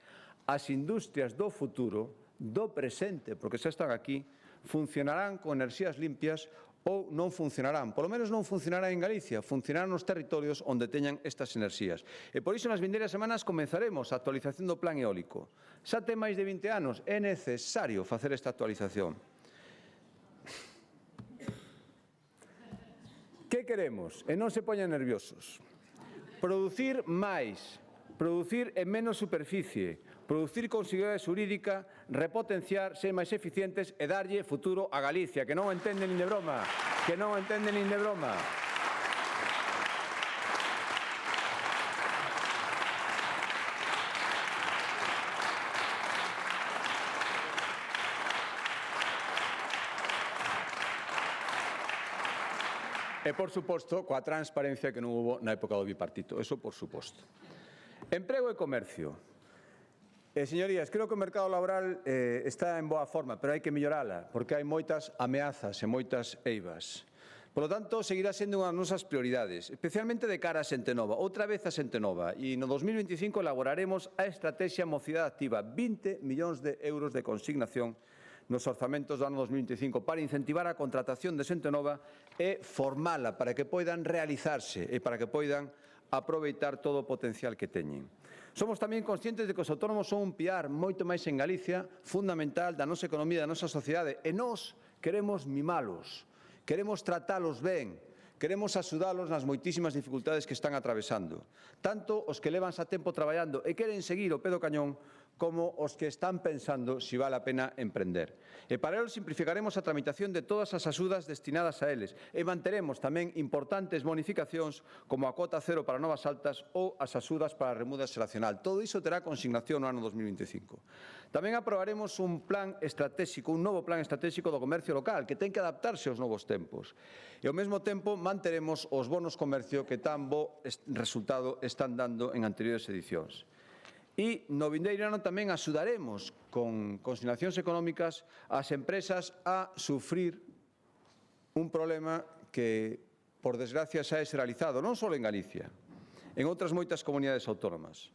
As industrias do futuro, do presente, porque xa están aquí, funcionarán con enerxías limpias ou non funcionarán. Polo menos non funcionarán en Galicia, funcionarán nos territorios onde teñan estas enerxías. E por iso nas vindeiras semanas comenzaremos a actualización do plan eólico. Xa ten máis de 20 anos, é necesario facer esta actualización. Que queremos? E non se poñan nerviosos. Producir máis, producir en menos superficie, producir con seguridade xurídica, repotenciar, ser máis eficientes e darlle futuro a Galicia, que non o entenden nin de broma, que non o entenden nin de broma. E, por suposto, coa transparencia que non hubo na época do bipartito. Eso, por suposto. Emprego e comercio. Señorías, creo que o mercado laboral está en boa forma, pero hai que mellorala, porque hai moitas ameazas e moitas eivas. Por lo tanto, seguirá sendo unha das nosas prioridades, especialmente de cara a Xentenova. Outra vez a Xentenova. E no 2025 elaboraremos a Estrategia Mocidade Activa, 20 millóns de euros de consignación nos orzamentos do ano 2025 para incentivar a contratación de xente nova e formala para que poidan realizarse e para que poidan aproveitar todo o potencial que teñen. Somos tamén conscientes de que os autónomos son un piar moito máis en Galicia, fundamental da nosa economía, da nosa sociedade, e nós queremos mimalos, queremos tratalos ben, queremos axudalos nas moitísimas dificultades que están atravesando, tanto os que levan xa tempo traballando e queren seguir o pé do cañón, como os que están pensando si vale a pena emprender. E para ello simplificaremos a tramitación de todas as axudas destinadas a eles e manteremos tamén importantes bonificacións como a cota cero para novas altas ou as axudas para a remuda xeracional. Todo iso terá consignación no ano 2025. Tamén aprobaremos un plan estratégico, un novo plan estratégico do comercio local que ten que adaptarse aos novos tempos. E ao mesmo tempo manteremos os bonos comercio que tan bo resultado están dando en anteriores edicións. E no vindeiro ano tamén axudaremos con consignacións económicas ás empresas a sufrir un problema que, por desgracia, xa é xeralizado, non só en Galicia, en outras moitas comunidades autónomas.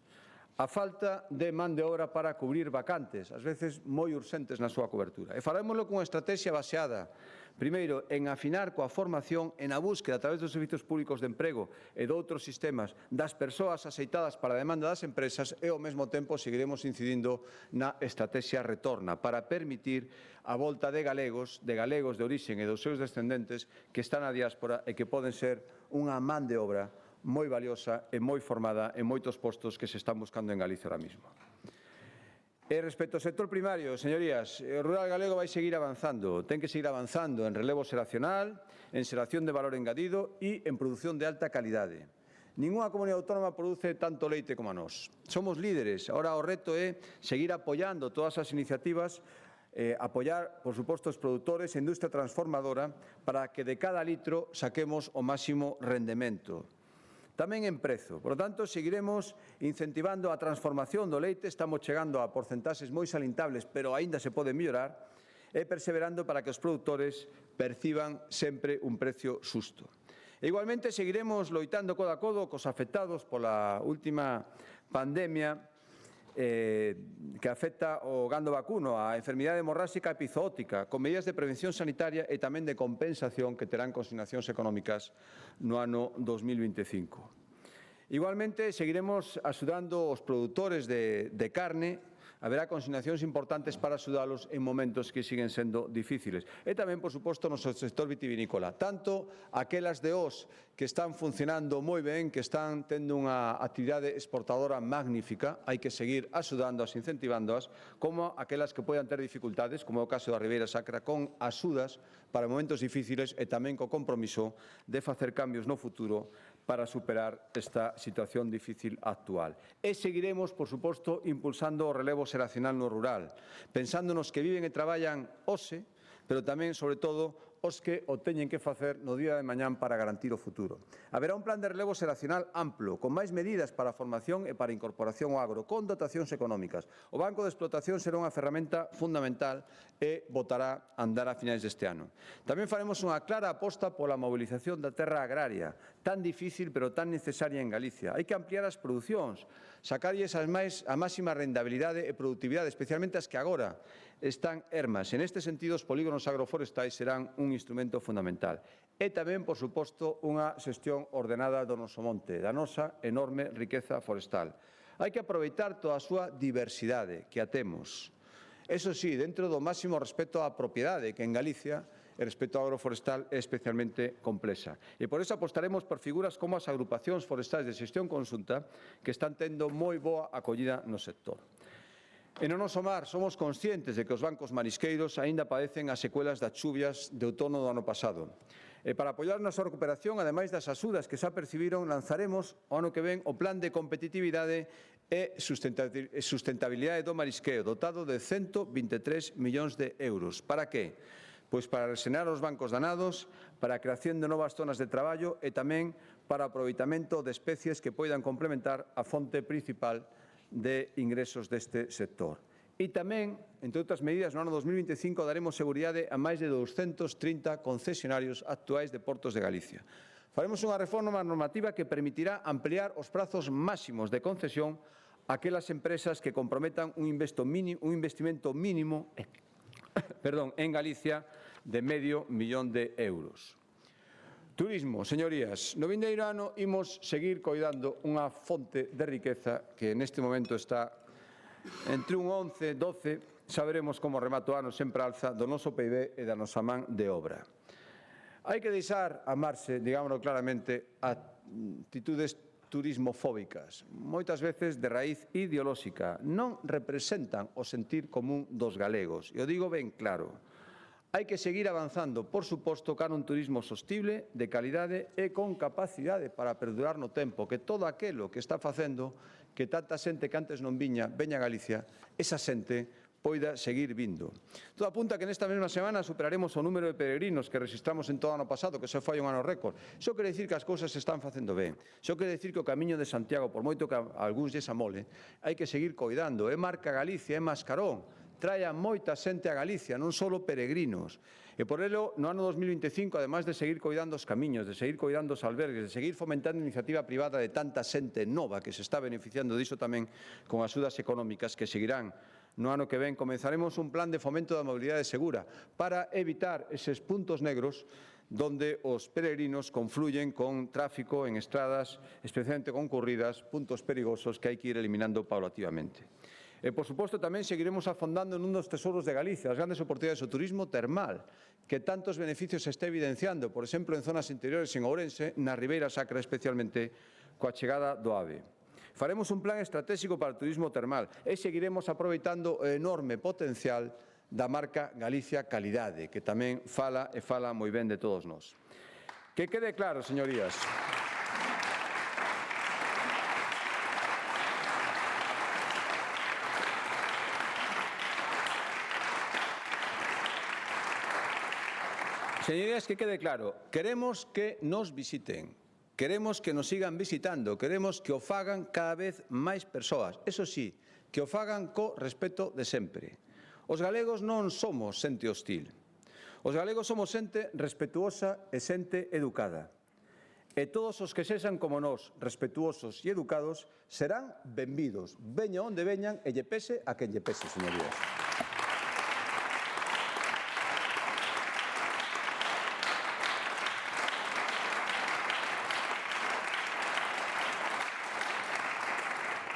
A falta de man de obra para cubrir vacantes, ás veces moi urxentes na súa cobertura. E farémoslo cunha estrategia baseada, primeiro, en afinar coa formación e na búsqueda a través dos servizos públicos de emprego e de outros sistemas das persoas axeitadas para a demanda das empresas e, ao mesmo tempo, seguiremos incidindo na estrategia retorna para permitir a volta de galegos de orixen e dos seus descendentes que están na diáspora e que poden ser unha man de obra moi valiosa e moi formada en moitos postos que se están buscando en Galicia ahora mismo. E respecto ao sector primario, señorías, o rural galego vai seguir avanzando, ten que seguir avanzando en relevo xeracional, en xeración de valor engadido e en produción de alta calidade. Ninguna comunidade autónoma produce tanto leite como a nós. Somos líderes, agora o reto é seguir apoiando todas as iniciativas, apoiar, por suposto, os produtores e a industria transformadora para que de cada litro saquemos o máximo rendemento. Tamén en prezo. Por lo tanto, seguiremos incentivando a transformación do leite, estamos chegando a porcentaxes moi salintables, pero aínda se pode mellorar, e perseverando para que os produtores perciban sempre un precio xusto. E igualmente, seguiremos loitando codo a codo cos afectados pola última pandemia que afecta o gando vacuno, a enfermidade hemorráxica epizootica, con medidas de prevención sanitaria e tamén de compensación que terán consignacións económicas no ano 2025. Igualmente, seguiremos axudando os produtores de carne Haberá consignacións importantes para axudalos en momentos que siguen sendo difíciles. E tamén, por suposto, no sector vitivinícola. Tanto aquelas de os que están funcionando moi ben, que están tendo unha actividade exportadora magnífica, hai que seguir axudándoas, incentivándoas, como aquelas que poidan ter dificultades, como é o caso da Ribeira Sacra, con axudas para momentos difíciles e tamén co compromiso de facer cambios no futuro para superar esta situación difícil actual. E seguiremos, por suposto, impulsando o relevo xeracional no rural, pensando nos que viven e traballan hoxe, pero tamén, sobre todo, os que o teñen que facer no día de mañán para garantir o futuro. Haberá un plan de relevo xeracional amplo, con máis medidas para a formación e para a incorporación ao agro, con dotacións económicas. O Banco de Explotación será unha ferramenta fundamental e botará a andar a finais deste ano. Tamén faremos unha clara aposta pola mobilización da terra agraria, tan difícil pero tan necesaria en Galicia. Hai que ampliar as producións, sacarlles a máxima rendabilidade e productividade, especialmente as que agora están ermas. En este sentido, os polígonos agroforestais serán un instrumento fundamental. E tamén, por suposto, unha xestión ordenada do noso monte, da nosa enorme riqueza forestal. Hai que aproveitar toda a súa diversidade, que a temos. Eso sí, dentro do máximo respeto á propiedade, que en Galicia e respecto ao agroforestal é especialmente complexa. E por iso apostaremos por figuras como as agrupacións forestais de xestión conxunta, que están tendo moi boa acollida no sector. E no noso mar somos conscientes de que os bancos marisqueiros aínda padecen as secuelas das chuvias de outono do ano pasado. E para apoiar na súa recuperación, ademais das axudas que xa percibiron, lanzaremos o ano que ven o Plan de Competitividade e Sustentabilidade do Marisqueo, dotado de 123 millóns de euros. Para que? Pois para resenar os bancos danados, para a creación de novas zonas de traballo e tamén para o aproveitamento de especies que poidan complementar a fonte principal de ingresos deste sector. E tamén, entre outras medidas, no ano 2025 daremos seguridade a máis de 230 concesionarios actuais de portos de Galicia. Faremos unha reforma normativa que permitirá ampliar os prazos máximos de concesión a aquelas empresas que comprometan un investimento mínimo en Galicia de medio millón de euros. Turismo, señorías, no vindeiro ano imos seguir coidando unha fonte de riqueza que neste momento está entre un 11 e 12, xa veremos como remata o ano sempre alza do noso PIB e da nosa man de obra. Hai que deixar a marxe, digámoslo claramente, actitudes turismofóbicas, moitas veces de raíz ideolóxica, non representan o sentir común dos galegos. E o digo ben claro. Hai que seguir avanzando, por suposto, cara un turismo sostible, de calidade e con capacidade para perdurar no tempo, que todo aquilo que está facendo que tanta xente que antes non viña, veña a Galicia, esa xente poida seguir vindo. Todo apunta que nesta mesma semana superaremos o número de peregrinos que registramos en todo o ano pasado, que xa foi un ano récord. Iso quere dicir que as cousas se están facendo ben. Iso quere dicir que o camiño de Santiago, por moito que a algúns lles amole, hai que seguir coidando. É marca Galicia, é mascarón. Trae a moita xente a Galicia, non só peregrinos. E por elo, no ano 2025, ademais de seguir coidando os camiños, de seguir coidando os albergues, de seguir fomentando a iniciativa privada de tanta xente nova que se está beneficiando diso tamén con axudas económicas que seguirán no ano que ven, comenzaremos un plan de fomento da mobilidade segura para evitar eses puntos negros donde os peregrinos confluyen con tráfico en estradas especialmente concurridas, puntos perigosos que hai que ir eliminando paulativamente. E, por suposto, tamén seguiremos afondando nun dos tesoros de Galicia, as grandes oportunidades do turismo termal, que tantos beneficios se está evidenciando, por exemplo, en zonas interiores en Ourense, na Ribeira Sacra, especialmente coa chegada do AVE. Faremos un plan estratégico para o turismo termal e seguiremos aproveitando o enorme potencial da marca Galicia Calidade, que tamén fala moi ben de todos nós. Que quede claro, señorías. Señorías, que quede claro, queremos que nos visiten, queremos que nos sigan visitando, queremos que o fagan cada vez máis persoas. Eso sí, que o fagan co respeto de sempre. Os galegos non somos xente hostil. Os galegos somos xente respetuosa e xente educada. E todos os que sexan como nós, respetuosos e educados, serán benvidos. Veña onde veñan e lle pese a quen lle pese, señorías.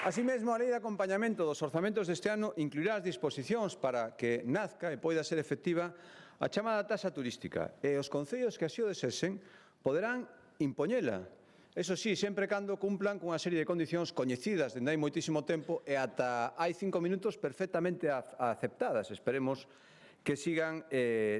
Así mesmo, a Lei de Acompañamento dos Orzamentos deste ano incluirá as disposicións para que nazca e poida ser efectiva a chamada taxa turística e os concellos que así o desesen poderán impoñela. Eso sí, sempre cando cumplan cunha serie de condicións coñecidas dende hai moitísimo tempo e ata hai 5 minutos perfectamente aceptadas. Esperemos que sigan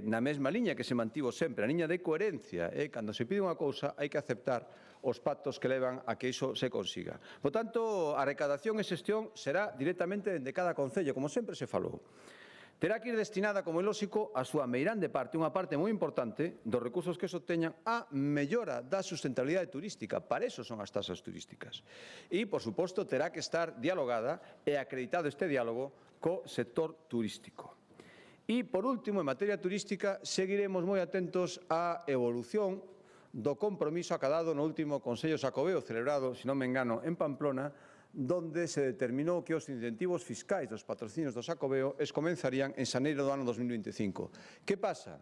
na mesma liña que se mantivo sempre, a liña de coherencia. Cando se pide unha cousa, hai que aceptar os pactos que levan a que iso se consiga. Por tanto, a recadación e xestión será directamente dende cada concello, como sempre se falou. Terá que ir destinada, como é lóxico, a súa meirande parte, unha parte moi importante dos recursos que se obteñan a mellora da sustentabilidade turística. Para eso son as taxas turísticas. E, por suposto, terá que estar dialogada e acreditado este diálogo co sector turístico. E, por último, en materia turística, seguiremos moi atentos á evolución do compromiso acadado no último Consello Xacobeo, celebrado, se non me engano, en Pamplona, donde se determinou que os incentivos fiscais dos patrocinios do Xacobeo comenzarían en xaneiro do ano 2025. Que pasa?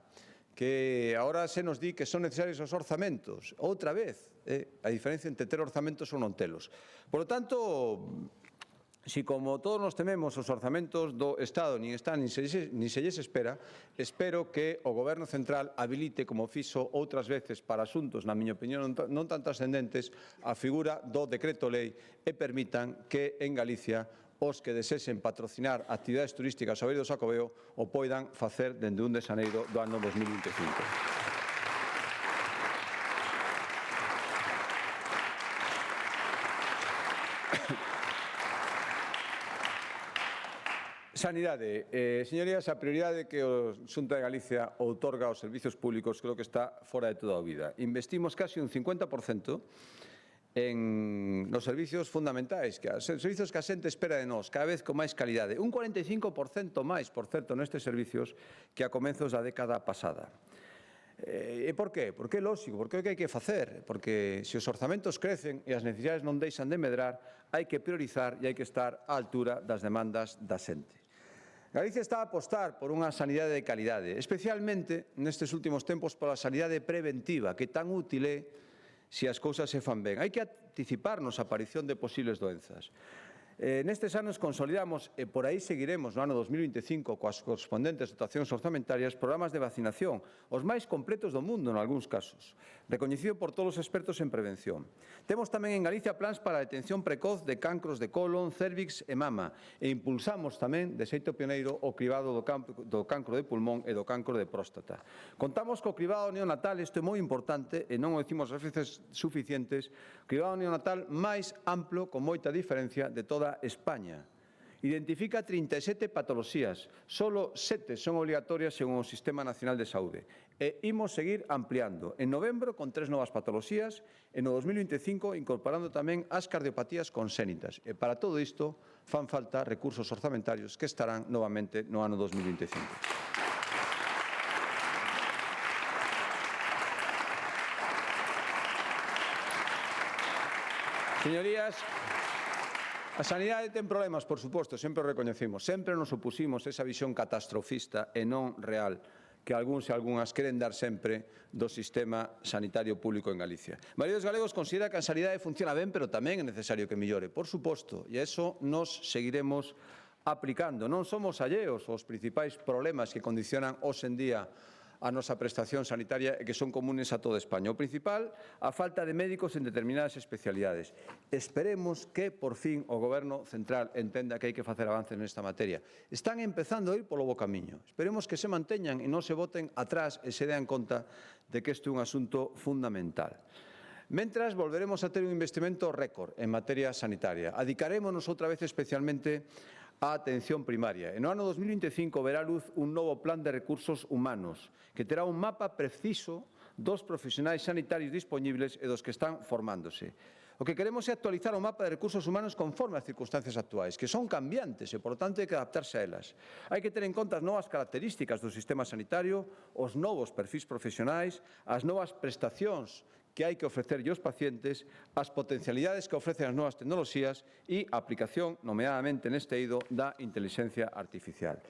Que agora se nos di que son necesarios os orzamentos. Outra vez, a diferencia entre ter orzamentos ou non telos. Por lo tanto, si como todos nos tememos os orzamentos do Estado nin están nin se lles espera, espero que o Goberno Central habilite, como fixo outras veces para asuntos, na miña opinión, non tan trascendentes, a figura do decreto-lei e permitan que en Galicia os que desesen patrocinar actividades turísticas ao beiro do Xacobeo o poidan facer dende 1 de xaneiro do ano 2025. Sanidade. Señorías, a prioridade que a Xunta de Galicia outorga aos servizos públicos creo que está fora de toda a vida. Investimos casi un 50% nos servizos fundamentais, servizos que a xente espera de nós, cada vez con máis calidade. Un 45% máis, por certo, nestes servizos que a comezos da década pasada. E por qué? Porque é lógico, porque é o que hai que facer, porque se os orzamentos crecen e as necesidades non deixan de medrar, hai que priorizar e hai que estar á altura das demandas da xente. Galicia está a apostar por unha sanidade de calidade, especialmente nestes últimos tempos pola sanidade preventiva, que tan útil é se as cousas se fan ben. Hai que anticiparnos a aparición de posibles doenzas. Nestes anos consolidamos, e por aí seguiremos no ano 2025 coas correspondentes dotacións orzamentarias, programas de vacinación, os máis completos do mundo en algúns casos, recoñecido por todos os expertos en prevención. Temos tamén en Galicia plans para a detención precoz de cancros de colon, cérvix e mama, e impulsamos tamén, de xeito pioneiro, o cribado do cancro de pulmón e do cancro de próstata. Contamos co cribado neonatal, isto é moi importante, e non o dicimos as veces suficientes, cribado neonatal máis amplo, con moita diferencia, de toda España. Identifica 37 patoloxías, solo 7 son obligatorias según o Sistema Nacional de Saúde. E imos seguir ampliando. En novembro, con 3 novas patoloxías, e no 2025 incorporando tamén as cardiopatías conxénitas. E para todo isto fan falta recursos orzamentarios que estarán novamente no ano 2025. Señorías, a sanidade ten problemas, por suposto, sempre o recoñecemos. Sempre nos opusimos a esa visión catastrofista e non real que algúns e algunhas queren dar sempre do sistema sanitario público en Galicia. A maioría dos galegos considera que a sanidade funciona ben, pero tamén é necesario que mellore, por suposto, e a eso nos seguiremos aplicando. Non somos alleos aos principais problemas que condicionan hoxe en día a nosa prestación sanitaria e que son comunes a toda España. O principal, a falta de médicos en determinadas especialidades. Esperemos que, por fin, o Goberno Central entenda que hai que facer avances nesta materia. Están empezando a ir polo bo camiño. Esperemos que se manteñan e non se boten atrás e se dean conta de que este é un asunto fundamental. Mentras, volveremos a ter un investimento récord en materia sanitaria. Adicarémonos outra vez especialmente a atención primaria. E no ano 2025 verá a luz un novo plan de recursos humanos que terá un mapa preciso dos profesionais sanitarios dispoñibles e dos que están formándose. O que queremos é actualizar o mapa de recursos humanos conforme ás circunstancias actuais, que son cambiantes e, por tanto, hai que adaptarse a elas. Hai que ter en conta as novas características do sistema sanitario, os novos perfis profesionais, as novas prestacións que hai que ofrecerlle aos pacientes, as potencialidades que ofrecen as novas tecnoloxías e a aplicación, nomeadamente neste eido, da intelixencia artificial.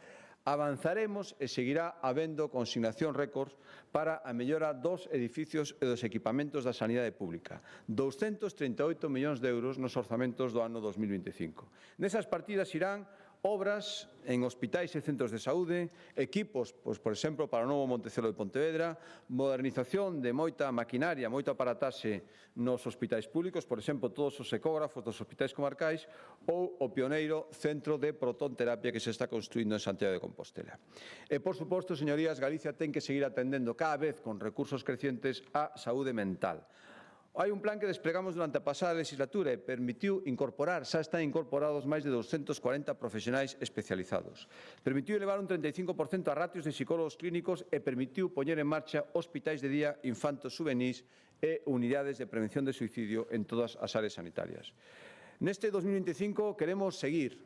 Avanzaremos e seguirá habendo consignación récord para a mellora dos edificios e dos equipamentos da sanidade pública. 238 millóns de euros nos orzamentos do ano 2025. Nesas partidas irán obras en hospitais e centros de saúde, equipos, por exemplo, para o novo Montecelo de Pontevedra, modernización de moita maquinaria, moita aparataxe nos hospitais públicos, por exemplo, todos os ecógrafos dos hospitais comarcais ou o pioneiro centro de protonterapia que se está construindo en Santiago de Compostela. E, por suposto, señorías, Galicia ten que seguir atendendo cada vez con recursos crecientes a saúde mental. Hai un plan que desplegamos durante a pasada legislatura e permitiu incorporar, xa están incorporados máis de 240 profesionais especializados. Permitiu elevar un 35% a ratios de psicólogos clínicos e permitiu poñer en marcha hospitais de día infantos juvenís e unidades de prevención de suicidio en todas as áreas sanitarias. Neste 2025 queremos seguir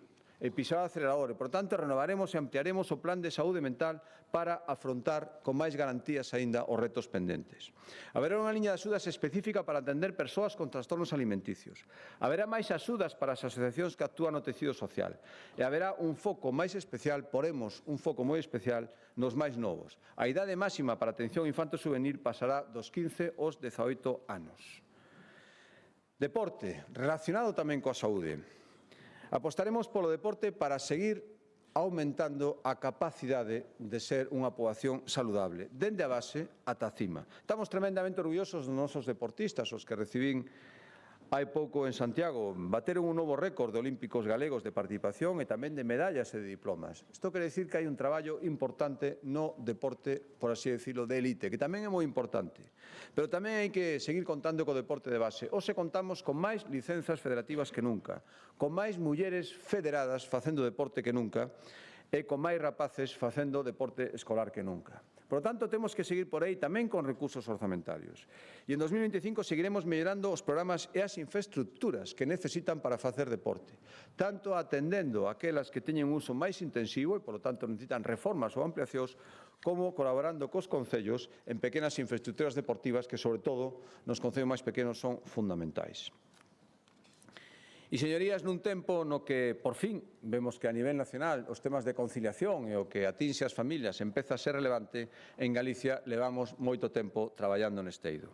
e pisar o acelerador e, por tanto, renovaremos e ampliaremos o plan de saúde mental para afrontar con máis garantías aínda os retos pendentes. Haberá unha liña de axudas específica para atender persoas con trastornos alimenticios. Haberá máis axudas para as asociacións que actúan no tecido social. E haberá un foco máis especial, poremos un foco moi especial nos máis novos. A idade máxima para a atención infanto-juvenil pasará dos 15 aos 18 anos. Deporte, relacionado tamén coa saúde. Apostaremos polo deporte para seguir aumentando a capacidade de ser unha poboación saludable, dende a base ata a cima. Estamos tremendamente orgullosos dos nosos deportistas, os que recibín hai pouco en Santiago. Bateron un novo récord de olímpicos galegos de participación e tamén de medallas e de diplomas. Isto quere dicir que hai un traballo importante no deporte, por así decirlo, de élite, que tamén é moi importante. Pero tamén hai que seguir contando co deporte de base. Hoxe contamos con máis licenzas federativas que nunca, con máis mulleres federadas facendo deporte que nunca e con máis rapaces facendo deporte escolar que nunca. Por lo tanto, temos que seguir por aí tamén con recursos orzamentarios. E en 2025 seguiremos mellorando os programas e as infraestructuras que necesitan para facer deporte, tanto atendendo aquelas que teñen un uso máis intensivo e, por lo tanto, necesitan reformas ou ampliacións, como colaborando cos concellos en pequenas infraestructuras deportivas que, sobre todo, nos concellos máis pequenos son fundamentais. E, señorías, nun tempo no que, por fin, vemos que a nivel nacional os temas de conciliación e o que atinxe as familias empeza a ser relevante, en Galicia levamos moito tempo traballando neste eido.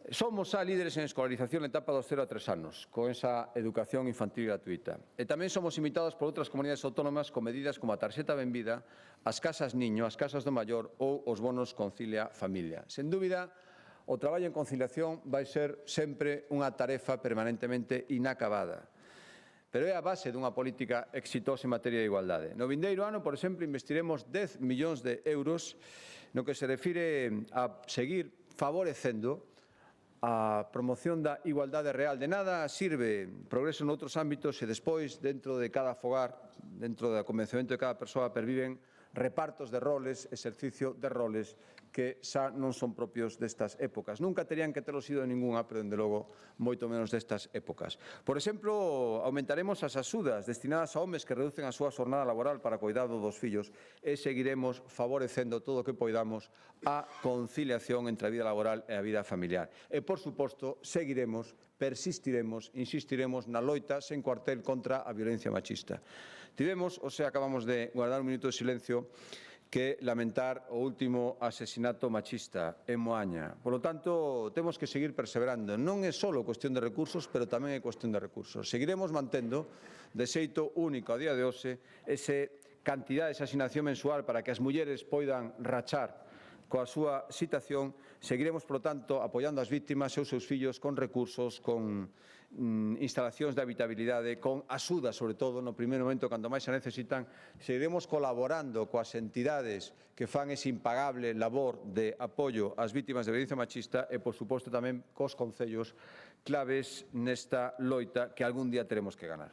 Somos xa líderes en escolarización en etapa dos 0 a 3 anos, con esa educación infantil gratuita. E tamén somos imitados por outras comunidades autónomas con medidas como a tarxeta Benvida, as casas niño, as casas do maior ou os bonos Concilia Familia. Sen dúbida, o traballo en conciliación vai ser sempre unha tarefa permanentemente inacabada. Pero é a base dunha política exitosa en materia de igualdade. No vindeiro ano, por exemplo, investiremos 10 millóns de euros no que se refire a seguir favorecendo a promoción da igualdade real. De nada sirve progreso noutros ámbitos e despois, dentro de cada fogar, dentro do convencemento de cada persoa, perviven repartos de roles, exercicio de roles que xa non son propios destas épocas. Nunca terían que telo sido en ningunha, pero, dende logo, moito menos destas épocas. Por exemplo, aumentaremos as axudas destinadas a homes que reducen a súa xornada laboral para cuidado dos fillos e seguiremos favorecendo todo o que poidamos a conciliación entre a vida laboral e a vida familiar. E, por suposto, seguiremos, persistiremos, insistiremos na loita sen cuartel contra a violencia machista. Tivemos, ou sea, acabamos de guardar un minuto de silencio, que lamentar o último asesinato machista en Moaña. Por lo tanto, temos que seguir perseverando. Non é só cuestión de recursos, pero tamén é cuestión de recursos. Seguiremos mantendo, de xeito único a día de hoxe, esa cantidad de asignación mensual para que as mulleres poidan rachar coa súa situación. Seguiremos, por lo tanto, apoiando as vítimas e os seus fillos con recursos, con instalacións de habitabilidade, con axuda, sobre todo, no primeiro momento, cando máis se necesitan. Seguiremos colaborando coas entidades que fan ese impagable labor de apoio ás vítimas de violencia machista e, por suposto, tamén cos concellos claves nesta loita que algún día teremos que ganar.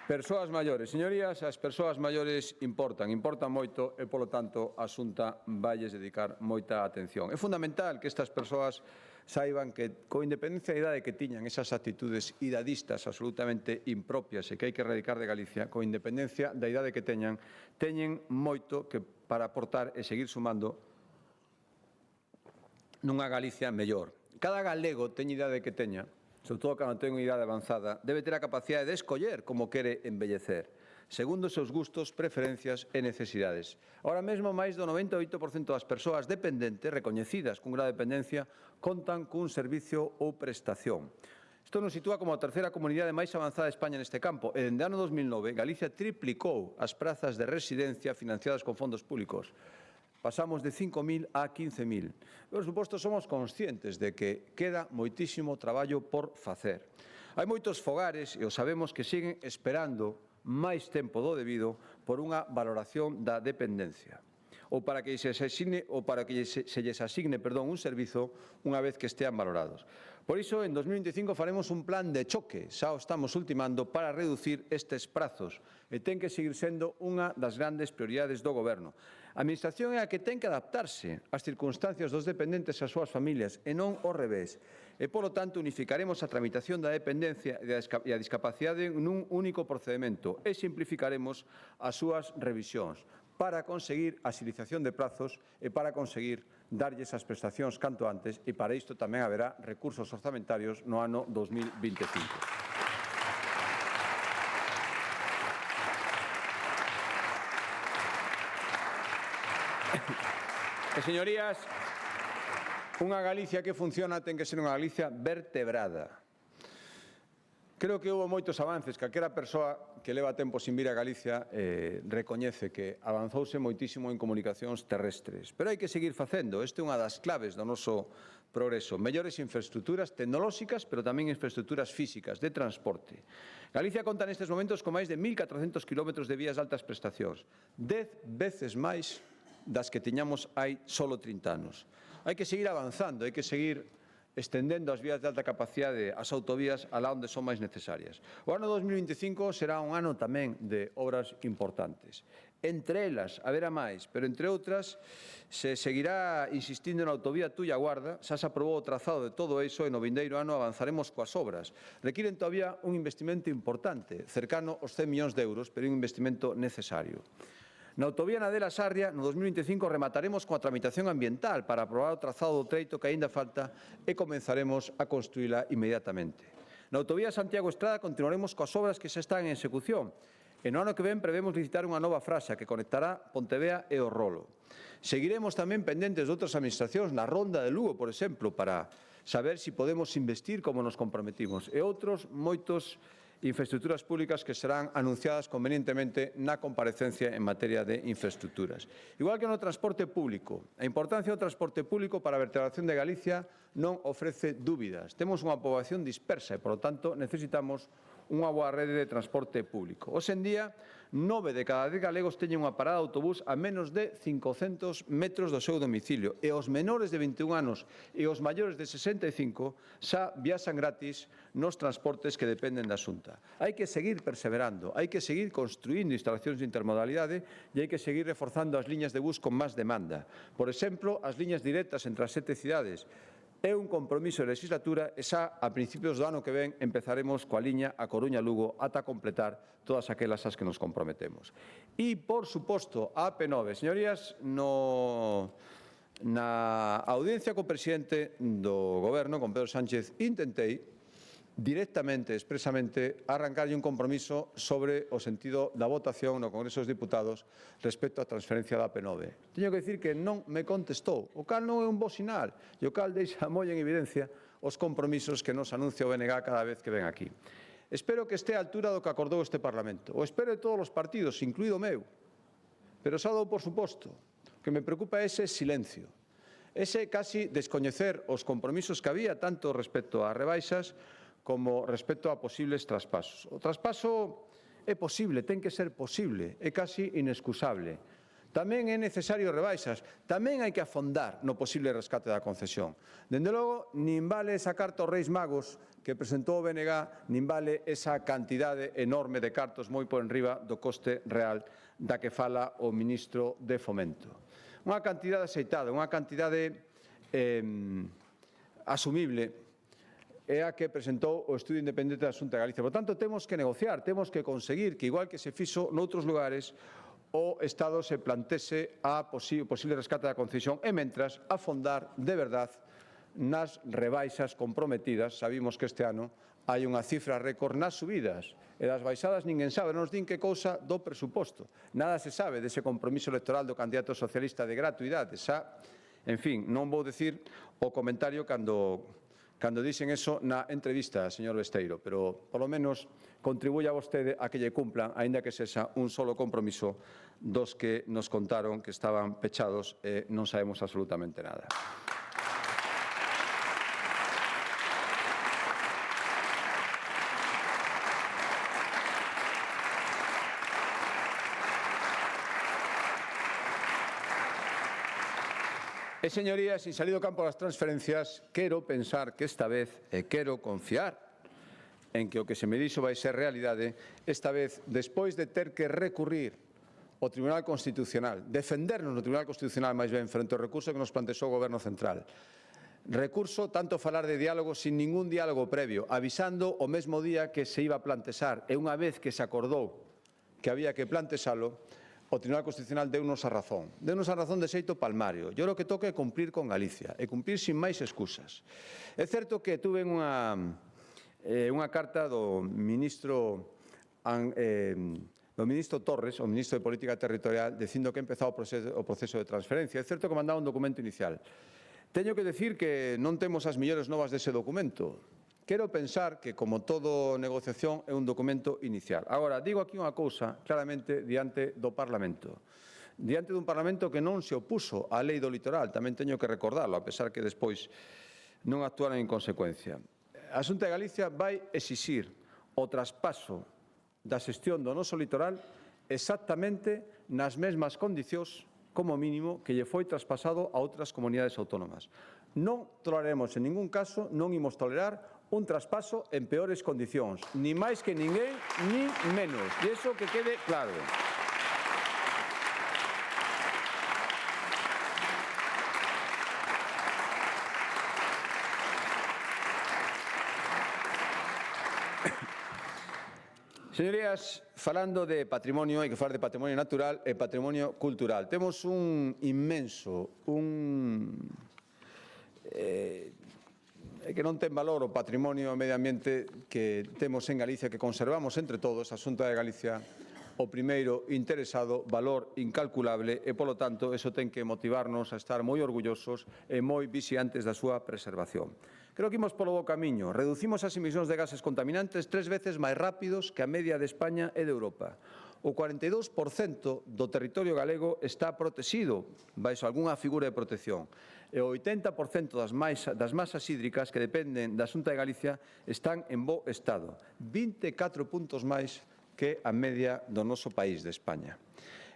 Persoas maiores. Señorías, as persoas maiores importan moito e, polo tanto, a Xunta valles dedicar moita atención. É fundamental que estas persoas saiban que, con independencia da idade que tiñan, esas actitudes idadistas absolutamente impropias e que hai que erradicar de Galicia, con independencia da idade que teñan, teñen moito que para aportar e seguir sumando nunha Galicia mellor. Cada galego, teña idade que teña, sobre todo cando ten unha idade avanzada, debe ter a capacidade de escoller como quere envellecer, segundo os seus gustos, preferencias e necesidades. Ahora mesmo, máis do 98% das persoas dependentes, recoñecidas con grado de dependencia, contan cun servicio ou prestación. Isto nos sitúa como a terceira comunidade máis avanzada de España neste campo e, dende o ano 2009, Galicia triplicou as prazas de residencia financiadas con fondos públicos. Pasamos de 5.000 a 15.000. Por suposto, somos conscientes de que queda moitísimo traballo por facer. Hai moitos fogares, e o sabemos, que siguen esperando máis tempo do debido por unha valoración da dependencia ou para que se lles asigne un servizo unha vez que estean valorados. Por iso, en 2025 faremos un plan de choque, xa o estamos ultimando, para reducir estes prazos e ten que seguir sendo unha das grandes prioridades do Goberno. A Administración é a que ten que adaptarse ás circunstancias dos dependentes e ás súas familias e non ao revés. E, polo tanto, unificaremos a tramitación da dependencia e a discapacidade nun único procedimento e simplificaremos as súas revisións para conseguir a agilización de prazos e para conseguir darlles as prestacións canto antes, e para isto tamén haberá recursos orzamentarios no ano 2025. E, señorías, unha Galicia que funciona ten que ser unha Galicia vertebrada. Creo que houve moitos avances, calquera persoa que leva tempo sin vir a Galicia recoñece que avanzouse moitísimo en comunicacións terrestres. Pero hai que seguir facendo, esta é unha das claves do noso progreso. Mellores infraestructuras tecnolóxicas, pero tamén infraestructuras físicas, de transporte. Galicia conta nestes momentos con máis de 1.400 kilómetros de vías de altas prestacións, 10 veces máis das que tiñamos hai solo 30 anos. Hai que seguir avanzando, hai que seguir estendendo as vías de alta capacidade, as autovías, alá onde son máis necesarias. O ano 2025 será un ano tamén de obras importantes. Entre elas, haberá máis, pero entre outras, se seguirá insistindo na autovía Tulla-Guarda, xa se aprobou o trazado de todo iso e no vindeiro ano avanzaremos coas obras. Requiren todavía un investimento importante, cercano aos 100 millóns de euros, pero un investimento necesario. Na autovía Nadela-Sarria, no 2025, remataremos coa tramitación ambiental para aprobar o trazado do treito que aínda falta e comenzaremos a construíla inmediatamente. Na autovía Santiago-Estrada continuaremos coas obras que xa están en execución e no ano que ven prevemos licitar unha nova frasa que conectará Pontevea e o Rolo. Seguiremos tamén pendentes de outras administracións na Ronda de Lugo, por exemplo, para saber se podemos investir como nos comprometimos e outros moitos infraestructuras públicas que serán anunciadas convenientemente na comparecencia en materia de infraestructuras. Igual que no transporte público, a importancia do transporte público para a vertebración de Galicia non ofrece dúbidas. Temos unha poboación dispersa e, por lo tanto, necesitamos unha boa rede de transporte público. Hoxe en día, 9 de cada 10 galegos teñen unha parada de autobús a menos de 500 metros do seu domicilio e os menores de 21 anos e os maiores de 65 xa viaxan gratis nos transportes que dependen da Xunta. Hai que seguir perseverando, hai que seguir construindo instalacións de intermodalidade e hai que seguir reforzando as liñas de bus con máis demanda. Por exemplo, as liñas directas entre as 7 cidades. É un compromiso de legislatura e xa a principios do ano que ven empezaremos coa liña a Coruña-Lugo ata completar todas aquelas ás que nos comprometemos. E, por suposto, a AP9. Señorías, na audiencia co presidente do Goberno, con Pedro Sánchez, intentei directamente, expresamente, arrancarlle un compromiso sobre o sentido da votación no Congreso dos Diputados respecto á transferencia da AP9. Teño que dicir que non me contestou, o cal non é un bo sinal, e o cal deixa moi en evidencia os compromisos que nos anuncia o BNG cada vez que ven aquí. Espero que este á altura do que acordou este Parlamento, o espero de todos os partidos, incluído o meu, pero xa dou por suposto. O que me preocupa é ese silencio, ese casi descoñecer os compromisos que había tanto respecto ás rebaixas como respecto a posibles traspasos. O traspaso é posible, ten que ser posible, é casi inexcusable. Tamén é necesario rebaixas, tamén hai que afondar no posible rescate da concesión. Dende logo, nin vale esa carta aos Reis Magos que presentou o BNG, nin vale esa cantidade enorme de cartos moi por enriba do coste real da que fala o ministro de Fomento. Unha cantidade aceitada, unha cantidade asumible é a que presentou o estudio independente da Xunta de Galicia. Por tanto, temos que negociar, temos que conseguir que, igual que se fixo noutros lugares, o Estado se plantese a posible rescate da concesión e, mentras, afondar de verdade nas rebaixas comprometidas. Sabimos que este ano hai unha cifra récord nas subidas e das baixadas ninguén sabe, non nos din que cousa do presuposto. Nada se sabe dese compromiso electoral do candidato socialista de gratuidade. En fin, non vou dicir o comentario cando dixen eso na entrevista, señor Besteiro, pero, polo menos, contribuya vostede a que lle cumplan, aínda que sexa un solo compromiso dos que nos contaron que estaban pechados e non sabemos absolutamente nada. E, señorías, sin salir do campo das transferencias, quero pensar que esta vez, e quero confiar en que o que se me dixo vai ser realidade, esta vez, despois de ter que recurrir ao Tribunal Constitucional, defendernos no Tribunal Constitucional máis ben frente ao recurso que nos plantexou o Goberno Central. Recurso, tanto falar de diálogo sin ningún diálogo previo, avisando o mesmo día que se iba a plantexar, e unha vez que se acordou que había que plantexalo, o Tribunal Constitucional deu-nos a razón. Deu-nos a razón de xeito palmario. Yo o que toca é cumprir con Galicia, e cumprir sin máis excusas. É certo que tuve unha carta do ministro Torres, o ministro de Política Territorial, dicindo que empezou o proceso de transferencia. É certo que mandaba un documento inicial. Teño que decir que non temos as mellores novas dese documento. Quero pensar que, como todo negociación, é un documento inicial. Agora, digo aquí unha cousa claramente diante do Parlamento. Diante dun Parlamento que non se opuso á lei do litoral, tamén teño que recordarlo, a pesar que despois non actuaran en consecuencia. A Xunta de Galicia vai exixir o traspaso da xestión do noso litoral exactamente nas mesmas condicións, como mínimo, que lle foi traspasado a outras comunidades autónomas. Non toleraremos en ningún caso, non imos tolerar un traspaso en peores condicións, ni máis que ninguén, ni menos. E iso que quede claro. Señorías, falando de patrimonio, hai que falar de patrimonio natural e patrimonio cultural. Temos un inmenso, que non ten valor o patrimonio e o medio ambiente que temos en Galicia, que conservamos entre todos, a Xunta de Galicia, o primeiro interesado, valor incalculable, e, polo tanto, eso ten que motivarnos a estar moi orgullosos e moi vixiantes da súa preservación. Creo que imos polo bo camiño. Reducimos as emisións de gases contaminantes 3 veces máis rápidos que a media de España e de Europa. O 42% do territorio galego está protegido baixo algunha figura de protección. E o 80% das masas hídricas que dependen da Xunta de Galicia están en bo estado. 24 puntos máis que a media do noso país, de España.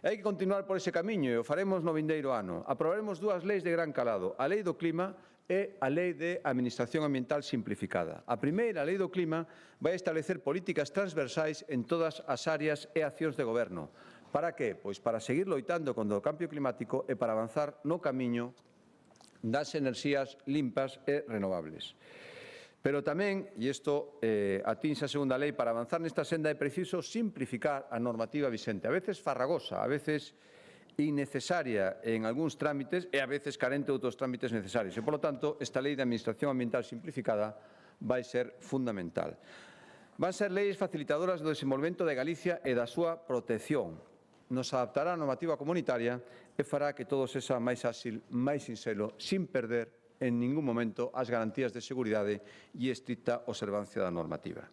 E hai que continuar por ese camiño e o faremos no vindeiro ano. Aprobaremos 2 leis de gran calado, a Lei do Clima e a Lei de Administración Ambiental Simplificada. A primeira, a Lei do Clima, vai establecer políticas transversais en todas as áreas e accións de goberno. Para que? Pois para seguir loitando contra o cambio climático e para avanzar no camiño das enerxías limpas e renovables. Pero tamén, e isto atinxe a segunda lei, para avanzar nesta senda é preciso simplificar a normativa vixente, a veces farragosa, a veces innecesaria en algúns trámites e a veces carente de outros trámites necesarios. E, polo tanto, esta lei de Administración Ambiental Simplificada vai ser fundamental. Van ser leis facilitadoras do desenvolvemento de Galicia e da súa protección. Nos adaptará a normativa comunitaria e fará que todo sexa máis áxil, máis sinxelo, sin perder en ningún momento as garantías de seguridade e estricta observancia da normativa.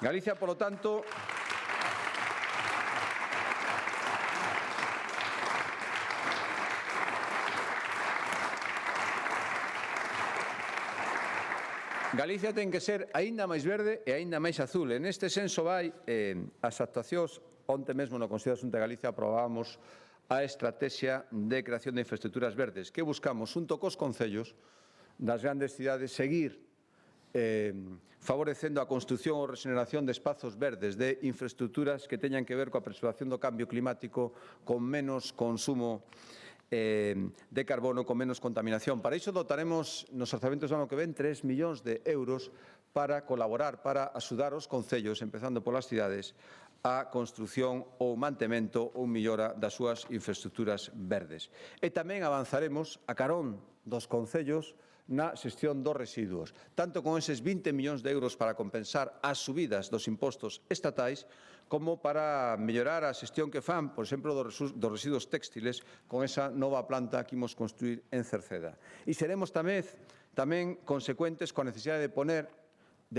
Galicia, polo tanto, Galicia ten que ser aínda máis verde e aínda máis azul. En este senso vai as actuacións. Onte mesmo no Consello da Xunta de Galicia aprobábamos a estrategia de creación de infraestructuras verdes que buscamos, xunto cos concellos das grandes cidades, seguir favorecendo a construción ou regeneración de espazos verdes, de infraestructuras que teñan que ver coa preservación do cambio climático, con menos consumo de carbono, con menos contaminación. Para iso dotaremos nos orzamentos do ano que ven 3 millóns de euros para colaborar, para axudar os concellos, empezando polas cidades, a construción ou mantemento ou millora das súas infraestructuras verdes. E tamén avanzaremos a carón dos concellos na xestión dos residuos, tanto con eses 20 millóns de euros para compensar as subidas dos impostos estatais, como para mellorar a xestión que fan, por exemplo, dos residuos textiles con esa nova planta que imos construir en Cerceda. E seremos tamén consecuentes coa necesidade de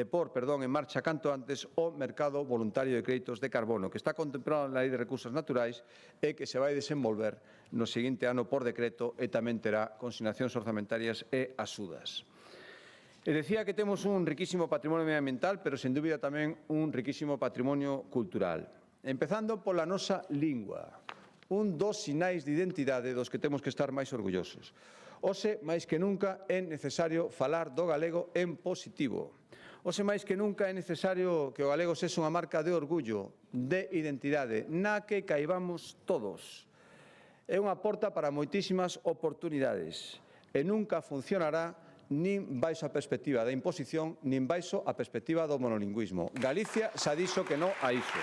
pôr en marcha canto antes o mercado voluntario de créditos de carbono, que está contemplado na Lei de Recursos Naturais e que se vai desenvolver no seguinte ano por decreto e tamén terá consignacións orzamentarias e axudas. E decía que temos un riquísimo patrimonio medioambiental, pero, sen dúbida, tamén un riquísimo patrimonio cultural. Empezando pola nosa lingua, un dos sinais de identidade dos que temos que estar máis orgullosos. Hoxe, máis que nunca, é necesario falar do galego en positivo. Hoxe, máis que nunca, é necesario que o galego sexa unha marca de orgullo, de identidade, na que caibamos todos. É unha porta para moitísimas oportunidades e nunca funcionará nin baixo a perspectiva da imposición, nin baixo a perspectiva do monolingüismo. Galicia xa dixo que non a iso.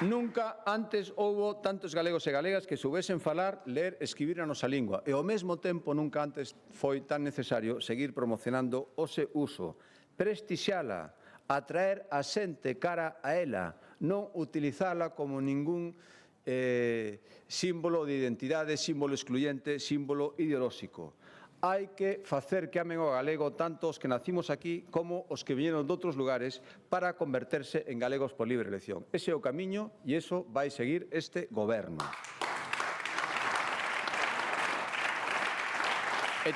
Nunca antes houbo tantos galegos e galegas que soubesen falar, ler, escribir a nosa lingua. E ao mesmo tempo nunca antes foi tan necesario seguir promocionando o seu uso, prestixiala, atraer a xente cara a ela, non utilizala como ningún símbolo de identidade, símbolo excluyente, símbolo ideolóxico. Hai que facer que amen o galego tanto os que nacimos aquí como os que viñeron de outros lugares para converterse en galegos por libre elección. Ese é o camiño e iso vai seguir este goberno. E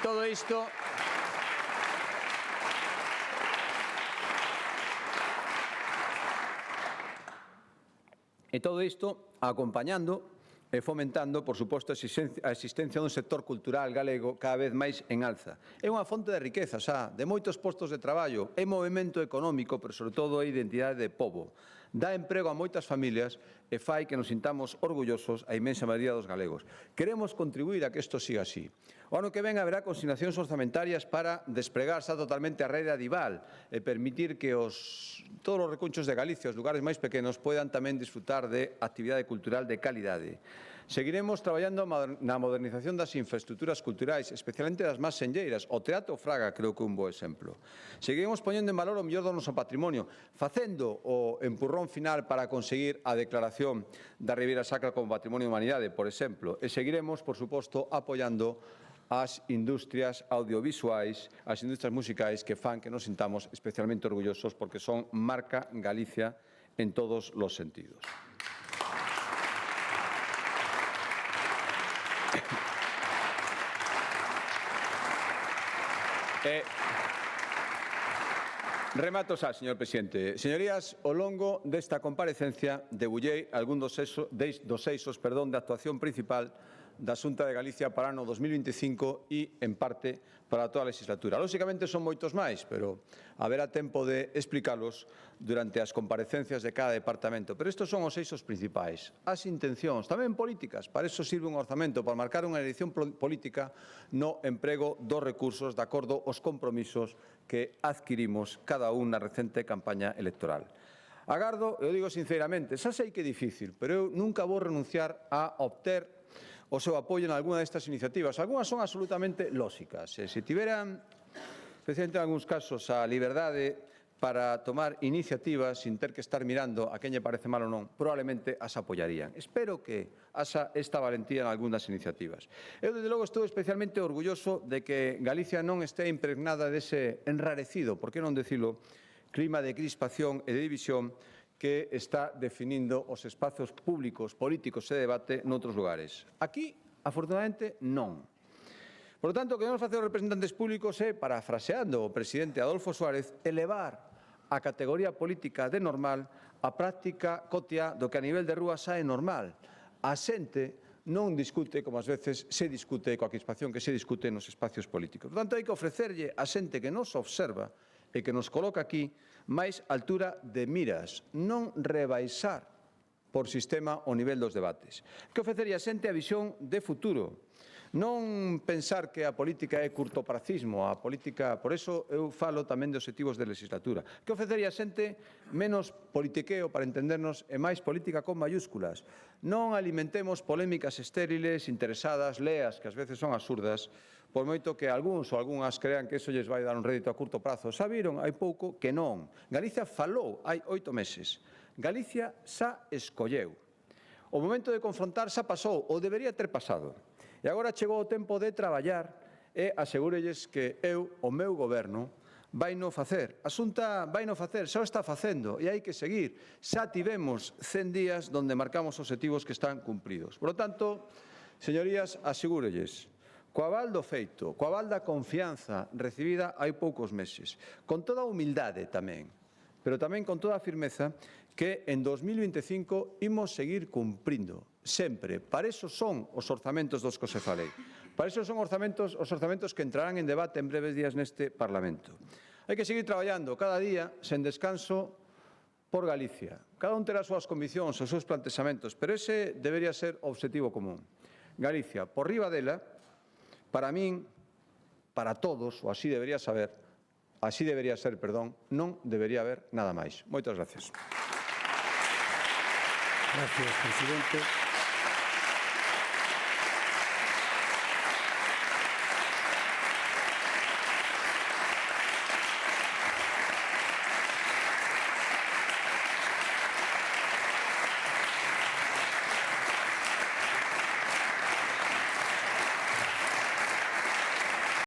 todo isto acompañando e fomentando, por suposto, a existencia dun sector cultural galego cada vez máis en alza. É unha fonte de riqueza, xa, de moitos postos de traballo, é movimento económico, pero, sobre todo, é identidade de pobo. Dá emprego a moitas familias e fai que nos sintamos orgullosos a imensa maioría dos galegos. Queremos contribuir a que isto siga así. O ano que ven haberá consignacións orzamentarias para despregar xa totalmente a rede adival e permitir que todos os recunchos de Galicia, os lugares máis pequenos, poidan tamén disfrutar de actividade cultural de calidade. Seguiremos traballando na modernización das infraestructuras culturais, especialmente das máis senlleiras. O Teatro Fraga creo que é un bo exemplo. Seguiremos poñendo en valor o mellor do noso patrimonio, facendo o empurrón final para conseguir a declaración da Ribeira Sacra como Patrimonio da Humanidade, por exemplo. E seguiremos, por suposto, apoiando as industrias audiovisuais, as industrias musicais que fan que nos sintamos especialmente orgullosos porque son marca Galicia en todos os sentidos. Remato xa, señor presidente. Señorías, ao longo desta comparecencia debullei algún dos eixos de actuación principal da Xunta de Galicia para o ano 2025 e, en parte, para toda a legislatura. Lóxicamente son moitos máis, pero haberá tempo de explicalos durante as comparecencias de cada departamento. Pero estes son os eixos principais. As intencións, tamén políticas. Para iso sirve un orzamento, para marcar unha elección política no emprego dos recursos de acordo aos compromisos que adquirimos cada un na recente campaña electoral. Agardo, e o digo sinceramente, xa sei que é difícil, pero eu nunca vou renunciar a obter o seu apoio en algunha destas iniciativas. Algúnas son absolutamente lóxicas. Se tiveran, especialmente en algúns casos, a liberdade para tomar iniciativas sin ter que estar mirando a quen lle parece mal ou non, probablemente as apoiarían. Espero que haxa esta valentía en algunhas iniciativas. Eu, desde logo, estou especialmente orgulloso de que Galicia non este impregnada dese enrarecido, por que non decilo, clima de crispación e de división que está definindo os espazos públicos, políticos e debate noutros lugares. Aquí, afortunadamente, non. Por lo tanto, o que debemos facer os representantes públicos é, parafraseando o presidente Adolfo Suárez, elevar a categoría política de normal a práctica cotiá do que a nivel de rúa sae normal. A xente non discute como ás veces se discute coa crispación que se discute nos espacios políticos. Por tanto, hai que ofrecerlle a xente que nos observa e que nos coloca aquí máis altura de miras, non rebaixar por sistema o nivel dos debates. Que ofrecerlle a xente a visión de futuro, non pensar que a política é curtopracismo, a política, por eso eu falo tamén de obxectivos de legislatura. Que ofrecería a xente menos politiqueo, para entendernos, e máis política con mayúsculas. Non alimentemos polémicas estériles, interesadas, leas, que ás veces son absurdas, por moito que algúns ou algunhas crean que iso lles vai dar un rédito a curto prazo. Xa viron hai pouco que non. Galicia falou hai 8 meses. Galicia xa escolleu. O momento de confrontar xa pasou, ou debería ter pasado. E agora chegou o tempo de traballar e asegúrelles que o meu goberno, vaino facer. A Xunta vaino facer, xa o está facendo e hai que seguir. Xa tivemos 100 días onde marcamos obxectivos que están cumpridos. Por lo tanto, señorías, asegúrelles, co aval do feito, co aval da confianza recibida hai poucos meses, con toda a humildade tamén, pero tamén con toda a firmeza, que en 2025 imos seguir cumprindo, sempre. Para iso son os orzamentos dos que se falei. Para iso son os orzamentos que entrarán en debate en breves días neste Parlamento. Hai que seguir traballando cada día, sen descanso, por Galicia. Cada un terá as súas conviccións, os seus plantexamentos, pero ese debería ser o obxectivo común. Galicia, por riba dela, para min, para todos, ou así debería ser, non debería haber nada máis. Moitas gracias. Gracias, presidente.